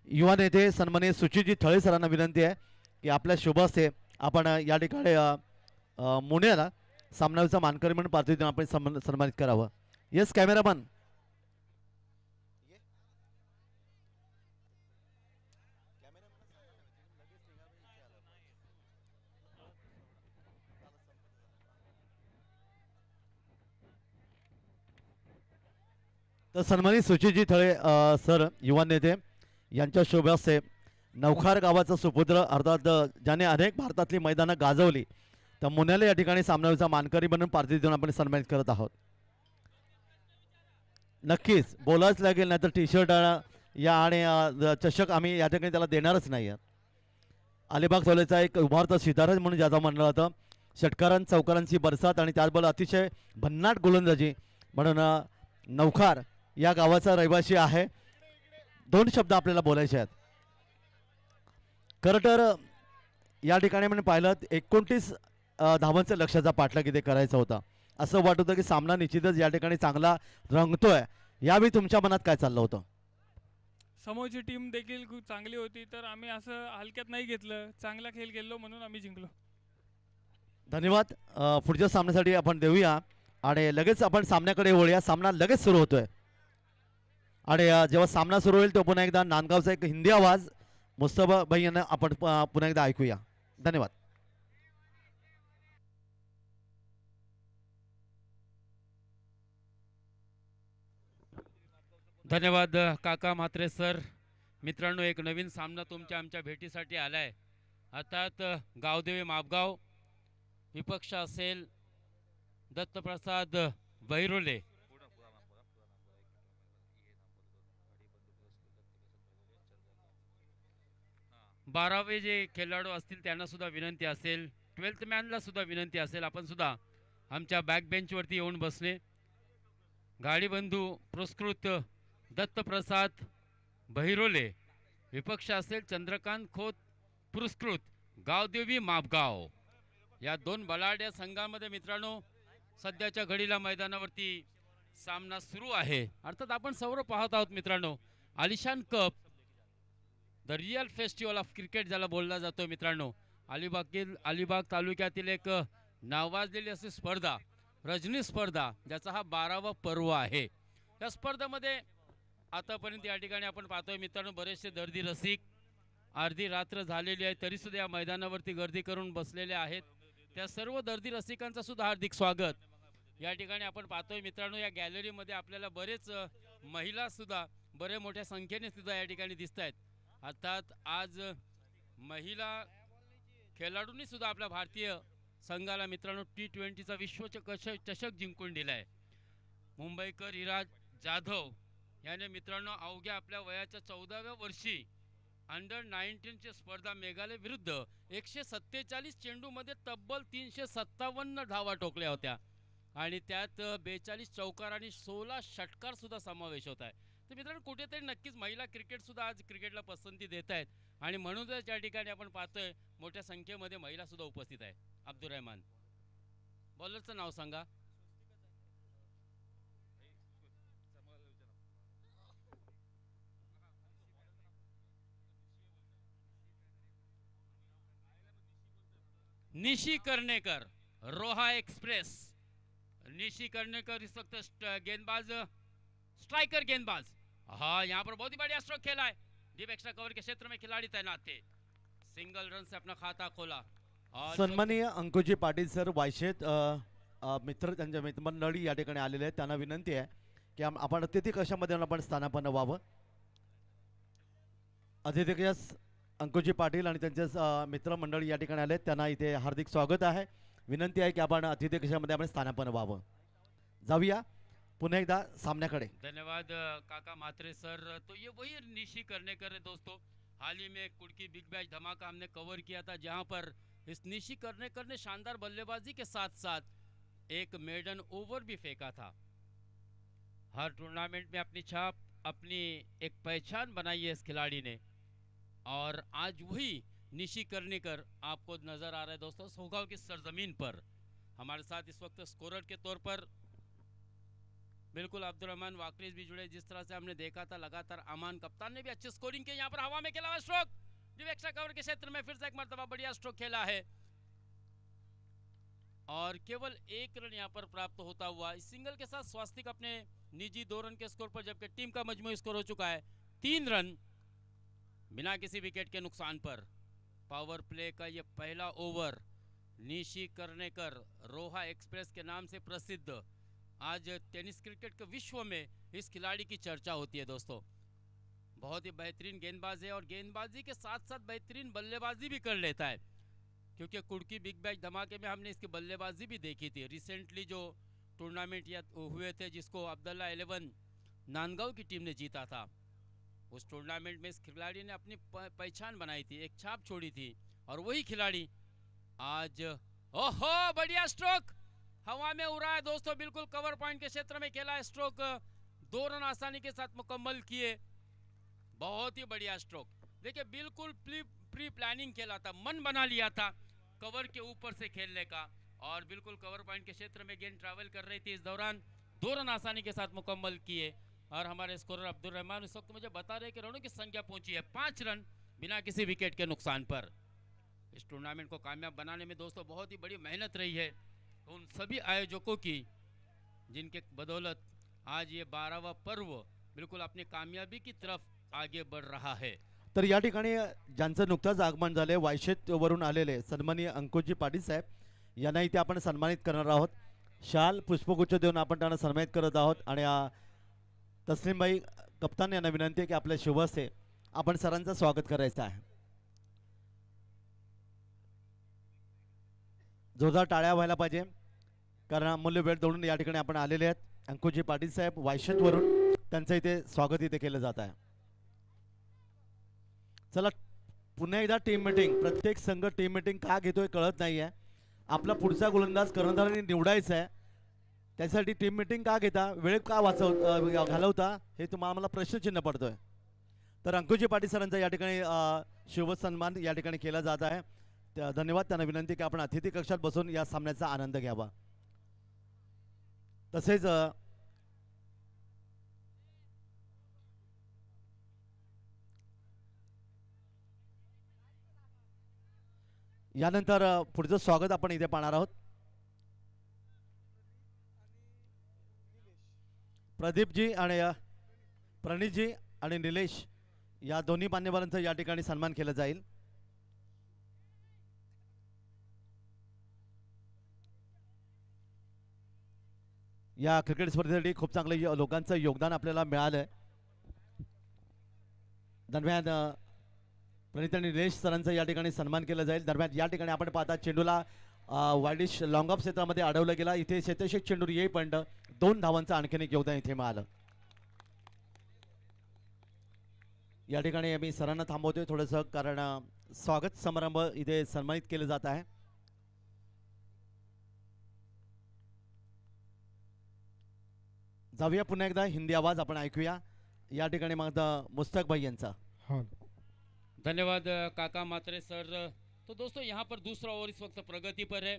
युवा नेते सन्माननीय सुचितजी थळे सरांना विनंती आहे की आपल्या शुभ हस्ते आपण या ठिकाणी मुनेला सामन्याचा मानकरी म्हणून पात्र देऊन आपण सन्मानित करावं. Yes cameraman. तर सन्मानित सुचितजी थळे सर युवा नेते यांच्या शुभ हस्ते नवखार गावाचा सुपुत्र अर्थात ज्याने अनेक भारतातली मैदानं गाजवली तर मुन्याला या ठिकाणी सामन्याचा मानकरी म्हणून पार्टी देऊन आपण सन्मानित करत आहोत. नक्कीच बोलायच लागेल, नाही तर टी शर्ट या आणि चषक आम्ही या ठिकाणी त्याला देणारच नाही. अलिबाग तालुक्याचा एक उभारता सितारा म्हणून ज्याचा म्हणलं जातं, षटकारां चौकारांची बरसात आणि त्याचबरोबर अतिशय भन्नाट गोलंदाजी म्हणून नवखार या गावाचा रहिवासी आहे. दोन शब्द आपल्याला बोलायचे आहेत. खरं तर या ठिकाणी आपण पाहिलं 29 धावांचं लक्ष्याचा पाठलाग इथे करायचा होता. असं वाटत होतं की सामना निश्चितच या ठिकाणी चांगला रंगतोय. यावेळी तुमच्या मनात काय चाललं होतं? समोरची टीम देखील खूप चांगली होती, तर आम्ही असं हलक्यात नाही घेतलं. चांगला खेळ खेळलो म्हणून आम्ही जिंकलो. धन्यवाद. पुढच्या सामन्यासाठी आपण देऊया आणि लगेच आपण सामन्याकडे वळूया. सामना लगेच सुरू होतोय आणि जेव्हा सामना सुरू होईल तो पुन्हा एकदा नांदगावचा एक हिंदी आवाज मुस्तफा भाई यांना आपण पुन्हा एकदा ऐकूया. धन्यवाद. धन्यवाद काका म्हात्रे सर. मित्रांनो, एक नवीन सामना तुमच्या आमच्या भेटीसाठी आलाय. अर्थात गावदेवी मापगाव विपक्ष असेल दत्तप्रसाद बहिरोले. बारावे जे खेळाडू असतील त्यांना सुद्धा विनंती असेल, 12th मॅनला सुद्धा विनंती असेल, आपण सुद्धा आमच्या बॅक बेंचवरती येऊन बसणे. गाडीबंधू पुरस्कृत दत्तप्रसाद बहिरोले, विपक्ष असेल चंद्रकांत खोत पुरस्कृत गावदेवी मापगाव. या दोन बलाढ्य संघांमध्ये मित्रांनो सध्याच्या घडीला मैदानावरती सामना सुरू आहे. अर्थात आपण सर्व पाहत आहोत मित्रांनो, आलिशान cup, the real festival of cricket ज्याला बोलला जातो मित्रांनो. अलिबाग तालुक्यातील एक नावाजलेली अशी स्पर्धा, रजनी स्पर्धा, ज्याचा हा 12वा पर्व आहे. या स्पर्धेमध्ये आतापर्यंत या ठिकाणी आपण पाहतोय मित्रांनो बरेचसे दर्दी रसिक, अर्धी रात्र झालेली आहे तरी सुद्धा या मैदानावरती गर्दी करून बसलेले आहेत. त्या सर्व दर्दी रसिकांचा सुद्धा हार्दिक स्वागत. या ठिकाणी आपण पाहतोय मित्रांनो या गॅलरीमध्ये आपल्याला बरेच महिला सुद्धा बरे मोठ्या संख्येने सुद्धा या ठिकाणी दिसत आहेत. अर्थात आज महिला खेळाडूंनी सुद्धा आपल्या भारतीय संघाला मित्रांनो T20चा विश्वचषक जिंकून दिलाय. मुंबईकर इरा जाधव याने मित्रांनो अवघ्या आपल्या वयाच्या 14व्या वर्षी अंडर-19 स्पर्धा मेघालय विरुद्ध 147 चेंडूमध्ये तब्बल 357 धावा ठोकल्या होत्या आणि त्यात 42 चौकार आणि 16 षटकार सुद्धा समावेश होत आहे. तर मित्रांनो कुठेतरी नक्कीच महिला क्रिकेट सुद्धा आज क्रिकेटला पसंती देत आहेत आणि म्हणूनच या ठिकाणी आपण पाहतोय मोठ्या संख्येमध्ये महिला सुद्धा उपस्थित आहे. अब्दुल रहमान, बॉलरचं नाव सांगा. निशी कर्णेकर, रोहा एक्सप्रेस. निशी कर्णेकर इस वक्त गेंदबाज, स्ट्राइकर गेंदबाज. हाँ, यहाँ पर बहुत ही बढ़िया स्ट्रोक खेला है. डीप एक्स्ट्रा कवर के क्षेत्र में खिलाड़ी तैनात थे. सिंगल रन से अपना खाता खोला. सन्माननीय अंकुजी पाटील सर वायशेत मित्र त्यांच्या मित्रमंडळी या ठिकाणी आलेले आहेत. त्यांना विनंती आहे की आपण अतिथी कशामध्ये आपण स्थानापन्न व्हावं. अतिथी कश अंकुजी पाटील आणि त्यांचे मित्रमंडळी या ठिकाणी आले, त्यांना इथे हार्दिक स्वागत आहे. विनंती आहे की आपण अतिथी कशामध्ये आपण स्थानापन्न व्हावं. जाऊया पुन्हा एकदा सामन्याकडे. धन्यवाद काका म्हात्रे सर. तो ये वही निशी कर्णेकर है दोस्तों. हाल ही में कुड़की बिग बैश धमाका हमने कवर किया था, जहां पर इस निशी कर्णेकर ने शानदार बल्लेबाजी के साथ साथ एक मेडन ओवर भी फेंका था. हर टूर्नामेंट में अपनी छाप, अपनी एक पहचान बनाई है इस खिलाड़ी ने और आज वही निशी कर्णेकर आपको नजर आ रहा है दोस्तों सोगांव की सरजमीन पर. हमारे साथ इस वक्त स्कोरर के तौर पर बिल्कुल अब्दुल रहमान वाकरीज भी जुड़े, जिस तरह से हमने देखा था लगातार अमान कप्तान ने भी अच्छी स्कोरिंग की। यहाँ पर हवा में खेला हुआ स्ट्रोक, डीप एक्स्ट्रा कवर के क्षेत्र में फिर से एक मरतबा बढ़िया स्ट्रोक खेला है और केवल 1 रन यहाँ पर प्राप्त होता हुआ। इस सिंगल के साथ स्वास्तिक अपने निजी 2 रन के स्कोर पर, जबकि टीम का मजमूई स्कोर हो चुका है 3 रन बिना किसी विकेट के नुकसान पर। पावर प्ले का ये पहला ओवर निशी कर्णेकर, रोहा एक्सप्रेस के नाम से प्रसिद्ध, आज टेनिस क्रिकेट के विश्व में इस खिलाड़ी की चर्चा होती है दोस्तों। बहुत ही बेहतरीन गेंदबाज है और गेंदबाजी के साथ साथ बेहतरीन बल्लेबाजी भी कर लेता है, क्योंकि कुड़की बिग बैश धमाके में हमने इसकी बल्लेबाजी भी देखी थी। रिसेंटली जो टूर्नामेंट हुए थे जिसको अब्दुल्ला 11 नांदगांव की टीम ने जीता था, उस टूर्नामेंट में इस खिलाड़ी ने अपनी पहचान बनाई थी, एक छाप छोड़ी थी और वही खिलाड़ी आज, ओहो बढ़िया स्ट्रोक हवा में उड़ा है दोस्तों, बिल्कुल कवर पॉइंट के क्षेत्र में खेला स्ट्रोक, 2 रन आसानी के साथ मुकम्मल किए। बहुत ही बढ़िया स्ट्रोक, देखिए बिल्कुल प्री प्लानिंग खेला था, मन बना लिया था कवर के ऊपर से खेलने का और बिल्कुल कवर पॉइंट के क्षेत्र में गेंद ट्रैवल कर रही थी। इस दौरान 2 रन आसानी के साथ मुकम्मल किए और हमारे स्कोरर अब्दुल रहमान इस वक्त मुझे बता रहे कि रनों की संख्या पहुंची है 5 रन बिना किसी विकेट के नुकसान पर। इस टूर्नामेंट को कामयाब बनाने में दोस्तों बहुत ही बड़ी मेहनत रही है उन सभी आयोजकों की, जिनके बदौलत आज ये 12वां पर्व बिल्कुल अपनी कामयाबी की तरफ आगे बढ़ रहा है। तर या ठिकाणी ज्यांचं नुकतंच आगमन झाले वायशेत वरून आलेले सन्माननीय अंकुशजी पाटील साहेब यांना इथे आपण सन्मानित करणार आहोत। शाल पुष्पगुच्छ देऊन आपण त्यांना सन्मानित करत आहोत आणि तस्लीमबाई कप्तान यांना विनंती आहे की आपल्या शुभ हस्ते आपण सरांचं स्वागत करायचं आहे। जोरदार टाळ्या व्हायला पाहिजे कारण अमूल्य वेळ देऊन या ठिकाणी आपण आलेले आहेत। अंकुशजी पाटील साहेब वायशेत वरून त्यांचं इथे स्वागत इथे केलं जात आहे। चला पुन्हा एकदा टीम मीटिंग, प्रत्येक संघ टीम मीटिंग का घेतोय कळत नाहीये। आपला पुढचा गोलंदाज कर्णधारांनी निवडायचा आहे, त्यासाठी टीम मीटिंग का घेता, वेळ का घालवता, हे तुम्हाला मला प्रश्नचिन्ह पडतोय। तर अंकुशजी पाटील सरांचा या ठिकाणी शुभ सन्मान या ठिकाणी केला जात आहे। धन्यवाद, त्यांना विनंती की आपण अतिथी कक्षात बसून या सामन्याचा आनंद घ्यावा। तसेच यानंतर पुढचं स्वागत आपण इथे पाहणार आहोत। प्रदीपजी आणि प्रणीतजी आणि निलेश या दोन्ही मान्यवरांचा या ठिकाणी सन्मान केला जाईल। या क्रिकेट स्पर्धेसाठी खूप चांगलं लोकांचं योगदान आपल्याला मिळालंय। दरम्यान प्रणीत आणि निलेश सरांचा या ठिकाणी सन्मान केला जाईल। दरम्यान या ठिकाणी आपण पाहता चेंडूला वाईडिश लॉंग ऑफ क्षेत्रामध्ये अडवलं गेला, इथे शेतशेक चेंडूर येईपर्यंत 2 धावांचं आणखीन एक योगदान इथे मिळालं। या ठिकाणी आम्ही सरांना थांबवतोय थोडंसं कारण स्वागत समारंभ इथे सन्मानित केले जात आहे। जाऊया पुन्हा एकदा हिंदी आवाज आपण ऐकूया। या ठिकाणी मग मुस्तक भाई यांचा। धन्यवाद काका मात्रे सर। तो दोस्तों यहाँ पर दूसरा ओवर इस वक्त प्रगति पर है।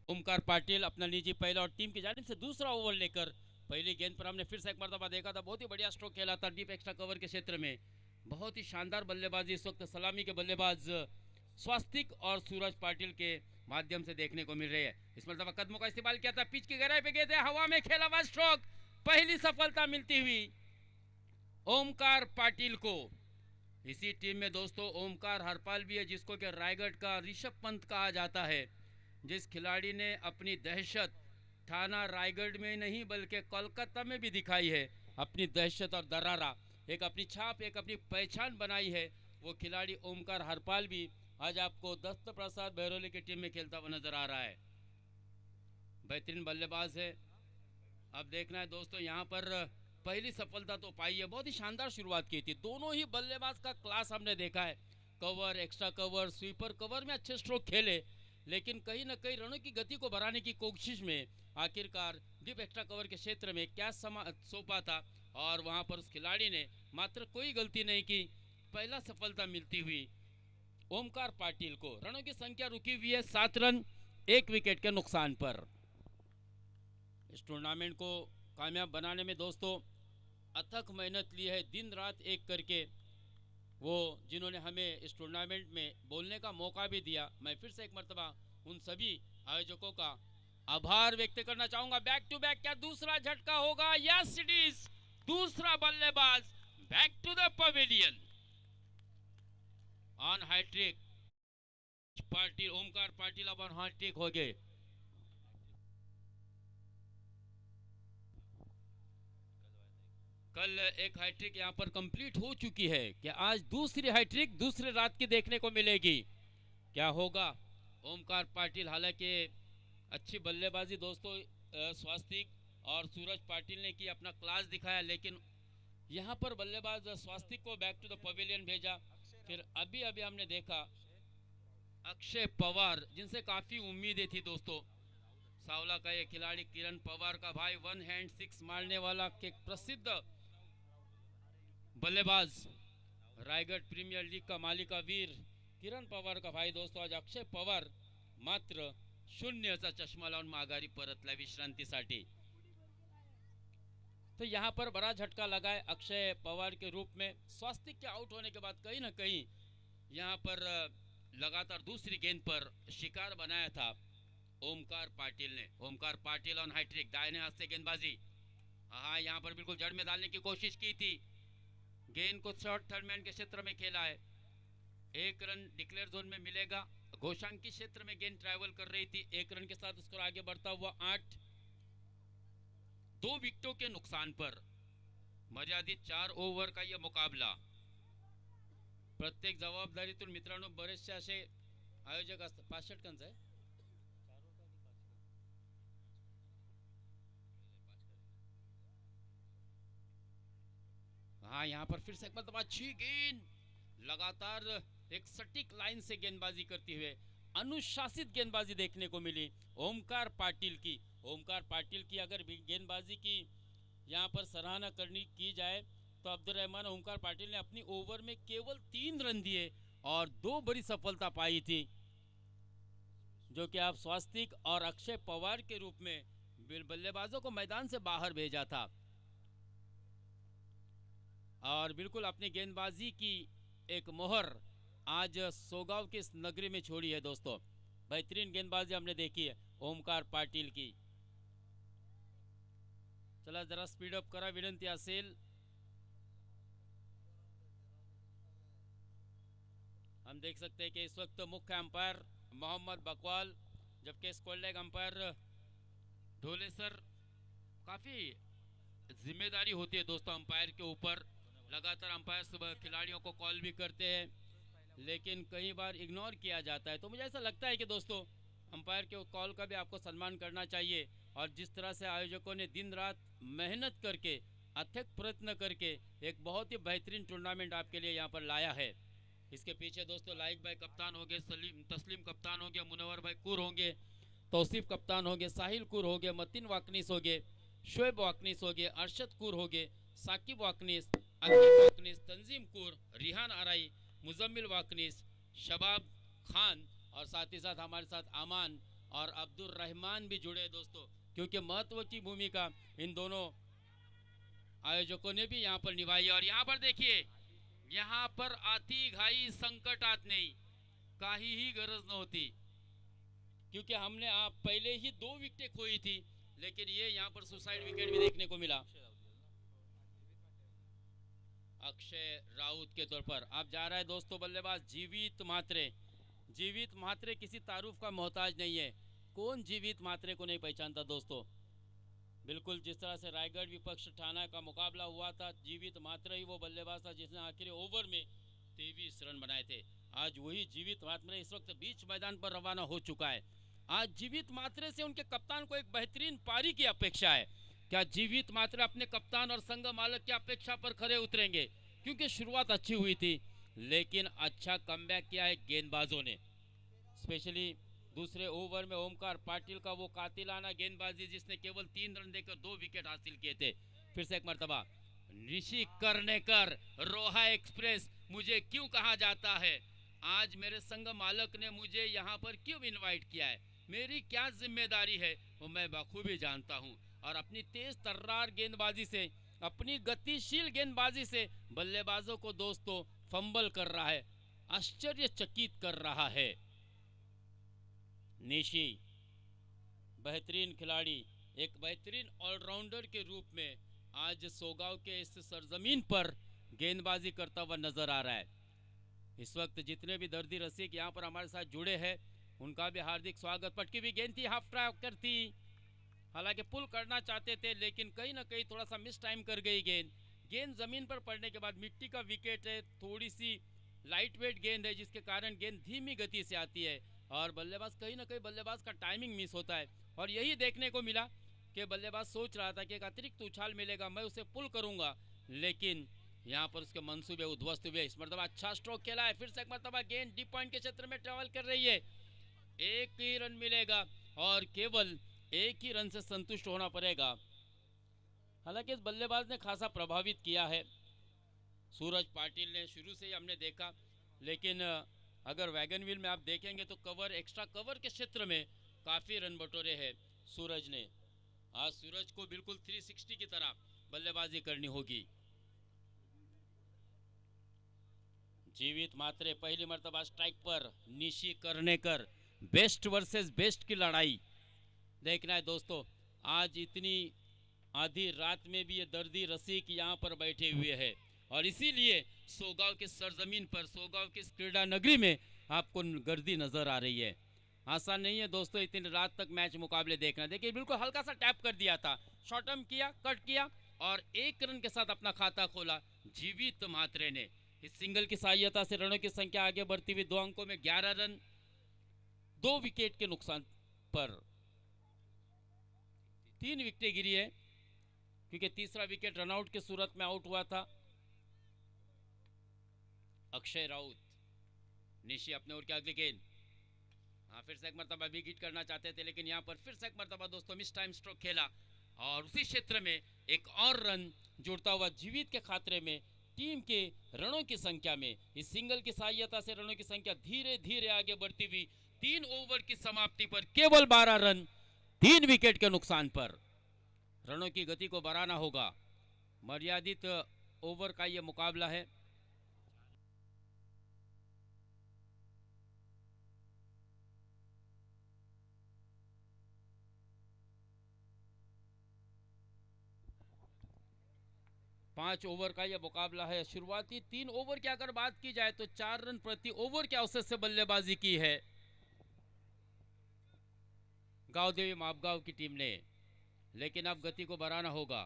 ओमकार पाटिल अपना निजी पहला और टीम की जानिब से दूसरा ओवर लेकर पहली गेंद पर हमने फिर से एक मरतबा देखा था, बहुत ही बढ़िया स्ट्रोक खेला था डीप एक्स्ट्रा कवर के क्षेत्र में। बहुत ही शानदार बल्लेबाजी इस वक्त सलामी के बल्लेबाज स्वास्तिक और सूरज पाटिल के माध्यम से देखने को मिल रही है। इस मरतबा कदमों का इस्तेमाल किया था, पिच की गहराई पे गए थे, हवा में खेला हुआ स्ट्रोक, पहली सफलता मिलती हुई ओमकार पाटिल को। इसी टीम में दोस्तों ओमकार हरपाल भी है, जिसको कि रायगढ़ का ऋषभ पंत कहा जाता है, जिस खिलाड़ी ने अपनी दहशत थाना रायगढ़ में नहीं बल्कि कोलकाता में भी दिखाई है। अपनी दहशत और दरारा, एक अपनी छाप, एक अपनी पहचान बनाई है। वो खिलाड़ी ओमकार हरपाल भी आज आपको दत्त प्रसाद बहरोली की टीम में खेलता हुआ नजर आ रहा है। बेहतरीन बल्लेबाज है। अब देखना है दोस्तों, यहाँ पर पहली सफलता तो पाई है, बहुत ही शानदार शुरुआत की थी। दोनों ही बल्लेबाज का क्लास हमने देखा है, cover, extra cover, sweeper cover में अच्छे स्ट्रोक खेले, लेकिन कहीं ना कहीं रनों की गति को बढ़ाने की कोशिश में आखिरकार डीप एक्स्ट्रा कवर के क्षेत्र में क्या सौंपा था और वहां पर उस खिलाड़ी ने मात्र कोई गलती नहीं की। पहला सफलता मिलती हुई ओमकार पाटिल को। रनों की संख्या रुकी हुई है 7 रन 1 विकेट के नुकसान पर। इस टूर्नामेंट को कामयाब बनाने में दोस्तों अथक मेहनत ली है, दिन रात एक करके, वो जिन्होंने हमें इस टूर्नामेंट में बोलने का मौका भी दिया। मैं फिर से एक मर्तबा उन सभी आयोजकों का आभार व्यक्त करना चाहूंगा। बैक टू बैक क्या दूसरा झटका होगा? यस इट इज, दूसरा बल्लेबाज back to the pavilion on hat trick. Patil, Omkar Patil अब ऑन हैट्रिक हो गए। कल एक हैट्रिक यहाँ पर कंप्लीट हो चुकी है, क्या आज दूसरी हैट्रिक दूसरे रात की देखने को मिलेगी? क्या होगा? ओमकार पाटिल, हालांकि अच्छी बल्लेबाजी दोस्तों स्वास्तिक और सूरज पाटिल ने की, अपना क्लास दिखाया, लेकिन यहाँ पर बल्लेबाज स्वास्तिक को बैक टू द पवेलियन भेजा। फिर अभी अभी हमने देखा अक्षय पवार, जिनसे काफी उम्मीदें थी दोस्तों, सावला का ये खिलाड़ी किरण पवार का भाई, वन हैंड सिक्स मारने वाला के प्रसिद्ध बल्लेबाज, रायगढ़ प्रीमियर लीग का मालिका वीर किरण पवार का भाई दोस्तों, आज अक्षय पवार मात्र 0चा चष्मा लावून माघारी परतला विश्रांतीसाठी। तो यहाँ पर बड़ा झटका लगा है अक्षय पवार के रूप में। स्वास्तिक के आउट होने के बाद कहीं ना कहीं यहाँ पर लगातार दूसरी गेंद पर शिकार बनाया था ओमकार पाटिल ने। ओमकार पाटिल ऑन हैट्रिक, दाहिने हाथ से गेंदबाजी, हाँ यहाँ पर बिल्कुल जड़ में डालने की कोशिश की थी, गेंद को शॉर्ट थर्ड मैन के क्षेत्र में खेला है। 1 रन डिक्लेयर जोन में मिलेगा। घोषांकी क्षेत्र में गेंद ट्रैवल कर रही थी, 1 रन के साथ स्कोर आगे बढ़ता हुआ 8। 2 विकेटों के नुकसान पर मर्यादित 4 ओव्हर का यह मुकाबला। प्रत्येक जबाबदारीतून मित्रांनो बरेचसे असे आयोजक असतात। 5 षटकांचा आहे, हाँ यहाँ पर फिर से एक मतलब अच्छी गेंद, लगातार एक सटीक लाइन से गेंदबाजी करते हुए अनुशासित गेंदबाजी देखने को मिली ओमकार पाटिल की। ओमकार पाटिल की अगर गेंदबाजी की यहाँ पर सराहना करनी की जाए तो अब्दुल रहमान ओमकार पाटिल ने अपनी ओवर में केवल 3 रन दिए और 2 बड़ी सफलता पाई थी, जो कि आप स्वास्तिक और अक्षय पवार के रूप में बल्लेबाजों को मैदान से बाहर भेजा था। और बिल्कुल अपनी गेंदबाजी की एक मोहर आज सोगांव की इस नगरी में छोड़ी है दोस्तों। बेहतरीन गेंदबाजी हमने देखी है ओमकार पाटिल की। चला जरा स्पीड अप करा, विनंती असेल। हम देख सकते हैं कि इस वक्त मुख्य अंपायर मोहम्मद बकवाल, जबकि square leg umpire Dhole sir. काफी जिम्मेदारी होती है दोस्तों अंपायर के ऊपर, लगातार अंपायर खिलाड़ियों को कॉल भी करते हैं, लेकिन कई बार इग्नोर किया जाता है। तो मुझे ऐसा लगता है कि दोस्तों अंपायर के कॉल का भी आपको सम्मान करना चाहिए। और जिस तरह से आयोजकों ने दिन रात मेहनत करके, अथक प्रयत्न करके एक बहुत ही बेहतरीन टूर्नामेंट आपके लिए यहाँ पर लाया है। इसके पीछे दोस्तों लाइक भाई कप्तान हो गए, तस्लीम कप्तान हो गया, मुनव्वर भाई कुर होंगे, तौसीफ कप्तान हो गए, साहिल कुर हो गए, मतीन वाकनीस हो गए, शोएब वाकनीस हो गए, अरशद कुर हो गए, साकिब वाकनीस, अकीब वाकनीस, तंजीम कुर, रिहान आराई, मुजम्मिल वाकनीस, शबाब खान, और साथ ही साथ हमारे साथ अमान और अब्दुल रहमान भी जुड़े दोस्तों, क्योंकि महत्व की भूमिका इन दोनों आयोजकों ने भी यहाँ पर निभाई। और यहाँ पर देखिए, यहाँ पर आती घाई संकटात नहीं, काहीही गरज नव्हती, क्योंकि हमने आप पहले ही 2 विकेटें खोई थी, लेकिन ये यहाँ पर सुसाइड विकेट भी देखने को मिला अक्षय राउत के तौर पर। अब जा रहा है दोस्तों बल्लेबाज जीवित म्हात्रे। जीवित म्हात्रे किसी तारुफ का मोहताज नहीं है। कौन जीवित म्हात्रे को नहीं पहचानता दोस्तों? बिल्कुल जिस तरह से रायगढ़ विपक्ष ठाणा का मुकाबला हुआ था, जीवित म्हात्रे ही वो बल्लेबाज था जिसने आखिरी ओवर में 23 रन बनाए थे। आज वही जीवित म्हात्रे इस वक्त बीच मैदान पर रवाना हो चुका है। आज जीवित म्हात्रे से उनके कप्तान को एक बेहतरीन पारी की अपेक्षा है। क्या जीवित म्हात्रे अपने कप्तान और संघ मालक की अपेक्षा पर खरे उतरेंगे? क्योंकि शुरुआत अच्छी हुई थी, लेकिन अच्छा कमबैक किया है गेंदबाजों ने। स्पेशली दूसरे ओवर में ओमकार पाटिल का वो कातिलाना गेंदबाजी, जिसने केवल 3 रन देकर 2 विकेट हासिल किए थे। फिर से एक मर्तबा ऋषि कर्णेकर, रोहा एक्सप्रेस मुझे क्यों कहा जाता है? आज मेरे संघ मालक ने मुझे यहाँ पर क्यों इनवाइट किया है, मेरी क्या जिम्मेदारी है, वो मैं बखूबी जानता हूँ। और अपनी तेज तर्रार गेंदबाजी से, अपनी गतिशील गेंदबाजी से बल्लेबाजों को दोस्तों फंबल कर रहा है, आश्चर्यचकित कर रहा है। निशी बेहतरीन खिलाड़ी, एक बेहतरीन ऑलराउंडर के रूप में आज सोगांव के इस सरजमीन पर गेंदबाजी करता हुआ नजर आ रहा है। इस वक्त जितने भी दर्दी रसिक यहाँ पर हमारे साथ जुड़े हैं उनका भी हार्दिक स्वागत। पटकी हुई गेंद थी, हाफ ट्रैकर थी, हालांकि पुल करना चाहते थे लेकिन कहीं ना कहीं थोड़ा सा मिस टाइम कर गई गेंद जमीन पर पड़ने के बाद, मिट्टी का विकेट है, थोड़ी सी लाइट वेट गेंद है जिसके कारण गेंद धीमी गति से आती है और बल्लेबाज कहीं ना कहीं बल्लेबाज का टाइमिंग मिस होता है। और यही देखने को मिला कि बल्लेबाज सोच रहा था कि एक अतिरिक्त उछाल मिलेगा, मैं उसे पुल करूंगा, लेकिन यहाँ पर उसके मंसूबे उध्वस्त हुए। इस मरतबा अच्छा स्ट्रोक खेला है, फिर से एक मरतबा गेंद डीप पॉइंट के क्षेत्र में ट्रेवल कर रही है, एक ही रन मिलेगा और केवल एक ही रन से संतुष्ट होना पड़ेगा। हालांकि इस बल्लेबाज ने खासा प्रभावित किया है सूरज पाटिल ने, शुरू से ही हमने देखा, लेकिन अगर वैगन व्हील में आप देखेंगे तो कवर, एक्स्ट्रा कवर के क्षेत्र में काफ़ी रन बटोरे हैं सूरज ने। आज सूरज को बिल्कुल 360 की तरह बल्लेबाजी करनी होगी। जीवित मात्रे पहली मर्तबा स्ट्राइक पर, निशी करनेकर, बेस्ट वर्सेस बेस्ट की लड़ाई देखना है दोस्तों। आज इतनी आधी रात में भी ये दर्दी रसिक यहाँ पर बैठे हुए हैं और इसीलिए सोगांव के सरजमीन पर, सोगांव की क्रीड़ा नगरी में आपको गर्दी नजर आ रही है। आसान नहीं है दोस्तों इतनी रात तक मैच मुकाबले देखना। देखिए बिल्कुल हल्का सा टैप कर दिया था, शॉर्ट टर्म किया, कट किया और एक रन के साथ अपना खाता खोला जीवित मात्रे ने। इस सिंगल की सहायता से रनों की संख्या आगे बढ़ती हुई 2 अंकों में 11 रन, 2 विकेट के नुकसान पर। 3 विकेटें गिरी है क्योंकि तीसरा विकेट रनआउट की सूरत में आउट हुआ था अक्षय राउत। निशी अपने ओर की अगली गेंद, हाँ फिर से एक मरतबा भी हिट करना चाहते थे लेकिन यहाँ पर फिर से एक मरतबा दोस्तों मिस टाइम स्ट्रोक खेला और उसी क्षेत्र में एक और रन जुड़ता हुआ जीवित के खातरे में। टीम के रनों की संख्या में इस सिंगल की सहायता से रनों की संख्या धीरे धीरे आगे बढ़ती हुई 3 ओवर की समाप्ति पर केवल 12 रन, 3 विकेट के नुकसान पर। रनों की गति को बढ़ाना होगा, मर्यादित ओवर का यह मुकाबला है। पांच ओवर का यह मुकाबला है। शुरुआती 3 ओवर की अगर बात की जाए तो 4 रन प्रति ओवर के औसत से बल्लेबाजी की है गांवदेवी मापगांव की टीम ने, लेकिन अब गति को बढ़ाना होगा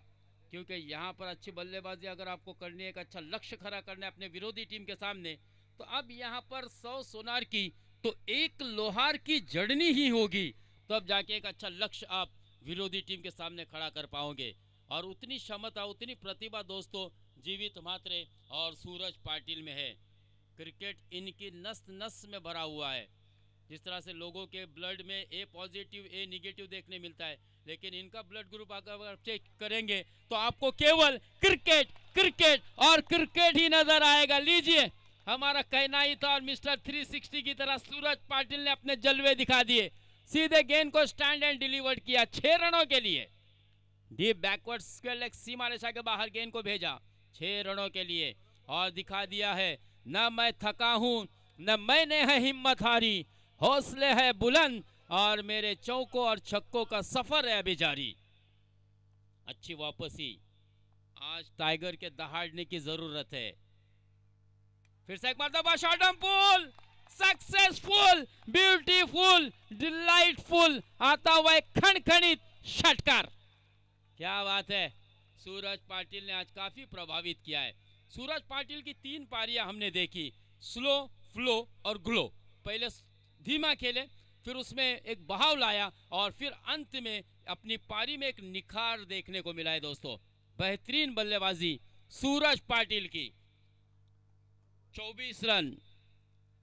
क्योंकि यहाँ पर अच्छी बल्लेबाजी अगर आपको करनी है, एक अच्छा लक्ष्य खड़ा करना है अपने विरोधी टीम के सामने, तो अब यहाँ पर 100 सोनार की तो 1 लोहार की जड़नी ही होगी, तो अब जाके एक अच्छा लक्ष्य आप विरोधी टीम के सामने खड़ा कर पाओगे। और उतनी क्षमता, उतनी प्रतिभा दोस्तों जीवित मात्रे और सूरज पाटिल में है। क्रिकेट इनकी नस नस में भरा हुआ है। जिस तरह से लोगों के ब्लड में ए पॉजिटिव ए निगेटिव देखने मिलता है, लेकिन इनका ब्लड ग्रुप अगर आप चेक करेंगे तो आपको केवल क्रिकेट क्रिकेट और क्रिकेट ही नजर आएगा। लीजिए हमारा कहना ही था और मिस्टर 360 की तरह सूरज पाटिल ने अपने जलवे दिखा दिए। सीधे गेंद को स्टैंड एंड डिलीवर्ड किया 6 रनों के लिए। डीप बैकवर्ड स्क्वायर लेग सीमा रेखा के बाहर गेंद को भेजा 6 रनों के लिए और दिखा दिया है न मैं थका हूं न मैंने है हिम्मत हारी, हौसले है बुलंद और मेरे चौकों और छक्कों का सफर है अभी जारी। अच्छी वापसी, आज टाइगर के दहाड़ने की जरूरत है। फिर से एक मरतबा shot on pull, successful, beautiful, delightful, आता हुआ एक खनखनित षटकार। क्या बात है, सूरज पाटिल ने आज काफी प्रभावित किया है। सूरज पाटिल की 3 पारियां हमने देखी, स्लो, फ्लो और ग्लो। पहले धीमा खेले, फिर उसमें एक बहाव लाया और फिर अंत में अपनी पारी में एक निखार देखने को मिला है दोस्तों। बेहतरीन बल्लेबाजी सूरज पाटिल की। 24 रन,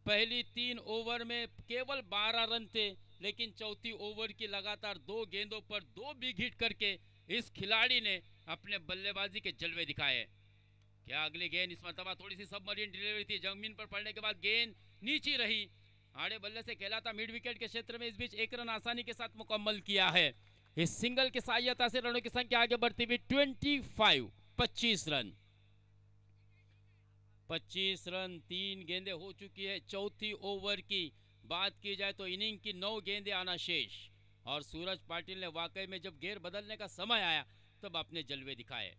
पहली 3 ओवर में केवल 12 रन थे, लेकिन चौथी ओवर की लगातार 2 गेंदों पर 2 बिग हिट करके इस खिलाड़ी ने अपने बल्लेबाजी के जलवे दिखाए। क्या अगली गेंद, इस मरतबा थोड़ी सी सबमरीन डिलीवरी थी, जमीन पर पड़ने के बाद गेंद नीचे रही, आड़े बल्ले से खेला था मिड विकेट के क्षेत्र में। इस बीच 1 रन आसानी के साथ मुकम्मल किया है इस सिंगल की सहायता से रनों की संख्या आगे बढ़ती हुई 25 रन। 25 रन, 3 गेंदें हो चुकी है चौथी ओवर की। बात की जाए तो इनिंग की 9 गेंदें आना शेष, और सूरज पाटिल ने वाकई में जब गेयर बदलने का समय आया तब अपने जलवे दिखाए।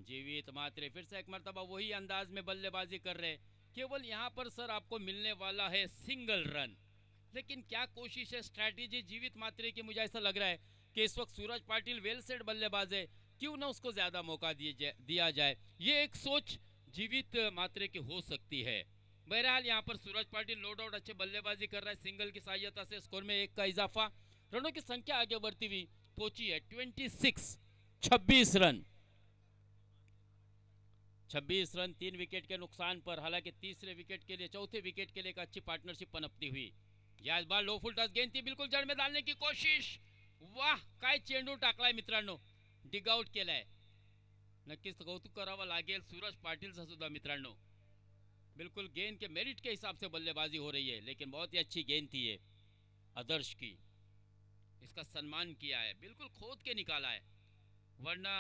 जीवित मात्रे फिर से एक मरतबा वही अंदाज में बल्लेबाजी कर रहे। केवल यहाँ पर सर आपको मिलने वाला है सिंगल रन, लेकिन क्या कोशिश है, स्ट्रैटेजी जीवित मात्रे की। मुझे ऐसा लग रहा है कि इस वक्त सूरज पाटिल वेल सेट बल्लेबाज है, क्यों ना उसको ज्यादा मौका दिया जाए। ये एक सोच जीवित मात्रे की हो सकती है। बहरहाल यहाँ पर सूरज पाटिल नो डाउट अच्छे बल्लेबाजी कर रहा है। सिंगल की सहायता से स्कोर में 1 का इजाफा, रनों की संख्या आगे बढ़ती हुई पहुंची है 26 रन। 26 रन 3 विकेट के नुकसान पर। हालांकि तीसरे विकेट के लिए, चौथे विकेट के लिए एक अच्छी पार्टनरशिप पनपती हुई। या इस बार लो फुल टच गेंद थी, बिल्कुल जड़ में डालने की कोशिश। वाह, काय चेंडू टाकलाय मित्रांनो, डिग आउट केलाय। नक्कीच कौतुक करावं लागेल सूरज पाटिलचं सुद्धा मित्रांनो। बिल्कुल गेंद के मेरिट के हिसाब से बल्लेबाजी हो रही है, लेकिन बहुत ही अच्छी गेंद थी ये आदर्श की। इसका सम्मान किया है, बिल्कुल खोद के निकाला है, वरना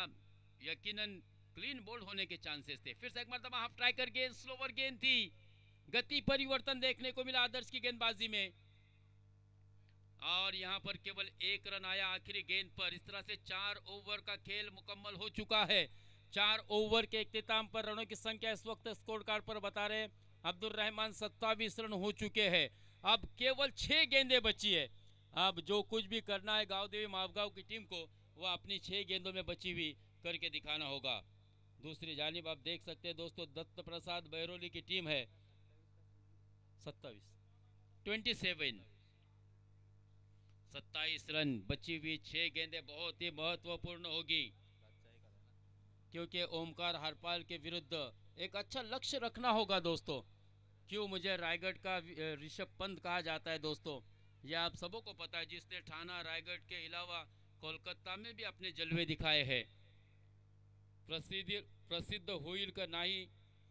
यकीनन क्लीन बोल्ड होने के चांसेस थे। फिर से एक मरतबा हाफ ट्राइकर गेंद, स्लोवर गेंद थी। गति परिवर्तन देखने को मिला आदर्श की गेंदबाजी में, और यहां पर केवल 1 रन आया आखिरी गेंद पर। इस तरह से 4 ओवर का खेल मुकम्मल हो चुका है। 4 ओवर के इख्तिताम पर रनों की संख्या इस वक्त स्कोर कार्ड पर बता रहे अब्दुल रहमान 27 रन हो चुके हैं। अब केवल 6 गेंदें बची है। अब जो कुछ भी करना है गांव देवी मावगांव की टीम को, वह अपनी 6 गेंदों में बची हुई करके दिखाना होगा। दूसरी जानिब आप देख सकते हैं दोस्तों, दत्त प्रसाद बहरोली की टीम है 27 रन बची हुई 6 गेंदें बहुत ही महत्वपूर्ण होगी, क्योंकि ओमकार हरपाल के विरुद्ध एक अच्छा लक्ष्य रखना होगा दोस्तों। क्यों मुझे रायगढ़ का ऋषभ पंत कहा जाता है दोस्तों, यह आप सबों को पता है, जिसने ठाणा रायगढ़ के अलावा कोलकाता में भी अपने जलवे दिखाए हैं। प्रसिद्ध होईल का नाही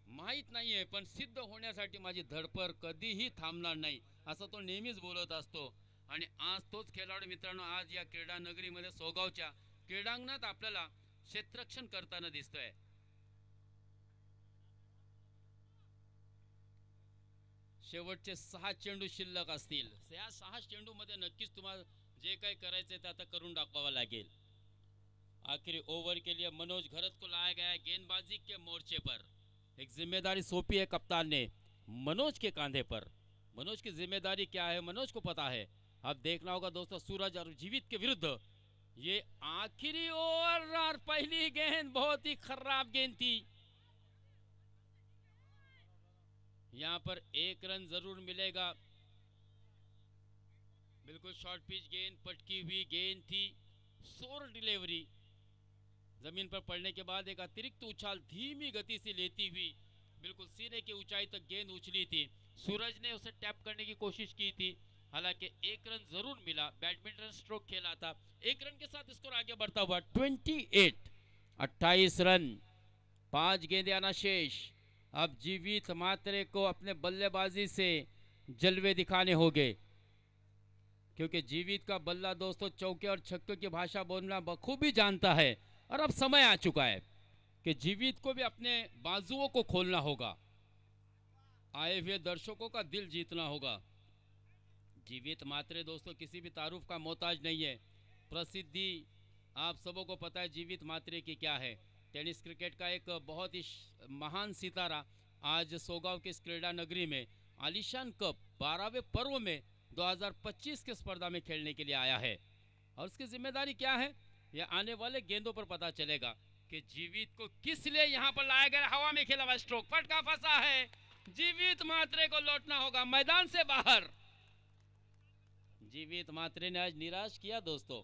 माहीत नाही आहे, पण सिद्ध होण्यासाठी माझी धडपड कधीही थांबणार नाही, असं तो नेहमीच बोलत असतो। आणि आज तोच खेळाडू मित्रांनो आज या क्रीडा नगरीमध्ये सोगावच्या क्रीडांगणात आपल्याला क्षेत्ररक्षण करताना दिसतोय। शेवटचे 6 चेंडू शिल्लक असतील। या 6 चेंडू मध्ये नक्कीच तुम्हाला जे काही करायचे ते आता करून दाखवावं लागेल। आखिरी ओवर के लिए मनोज घरत को लाया गया है गेंदबाजी के मोर्चे पर। एक जिम्मेदारी सौंपी है कप्तान ने मनोज के कांधे पर। मनोज की जिम्मेदारी क्या है मनोज को पता है। अब देखना होगा दोस्तों सूरज और जीवित के विरुद्ध ये आखिरी ओवर, और पहली गेंद बहुत ही खराब गेंद थी। यहां पर 1 रन जरूर मिलेगा। बिल्कुल शॉर्ट पिच गेंद, पटकी हुई गेंद थी, शोर डिलीवरी। जमीन पर पड़ने के बाद एक अतिरिक्त उछाल धीमी गति से लेती हुई बिल्कुल सीने की ऊंचाई तक गेंद उछली थी। सूरज ने उसे टैप करने की कोशिश की थी, हालांकि 1 रन जरूर मिला। बैडमिंटन स्ट्रोक खेला था। 1 रन के साथ स्कोर आगे बढ़ता हुआ 28 रन, 5 गेंदें आना शेष। अब जीवित मात्रे को अपने बल्लेबाजी से जलवे दिखाने होंगे, क्योंकि जीवित का बल्ला दोस्तों चौके और छक्के की भाषा बोलना बखूबी जानता है। और अब समय आ चुका है कि जीवित को भी अपने बाजुओं को खोलना होगा, आए हुए दर्शकों का दिल जीतना होगा। जीवित मात्रे दोस्तों किसी भी तारुफ का मोहताज नहीं है। प्रसिद्धि आप सबों को पता है जीवित मात्रे की क्या है। टेनिस क्रिकेट का एक बहुत ही महान सितारा आज सोगांव के इस क्रीडा नगरी में आलिशान कप 12वें पर्व में 2025 के स्पर्धा में खेलने के लिए आया है। और उसकी जिम्मेदारी क्या है यह आने वाले गेंदों पर पता चलेगा कि जीवित को किस लिए यहाँ पर लाया गया। हवा में खेला हुआ स्ट्रोक, फटका फंसा है। जीवित मात्रे को लौटना होगा मैदान से बाहर। जीवित मात्रे ने आज निराश किया दोस्तों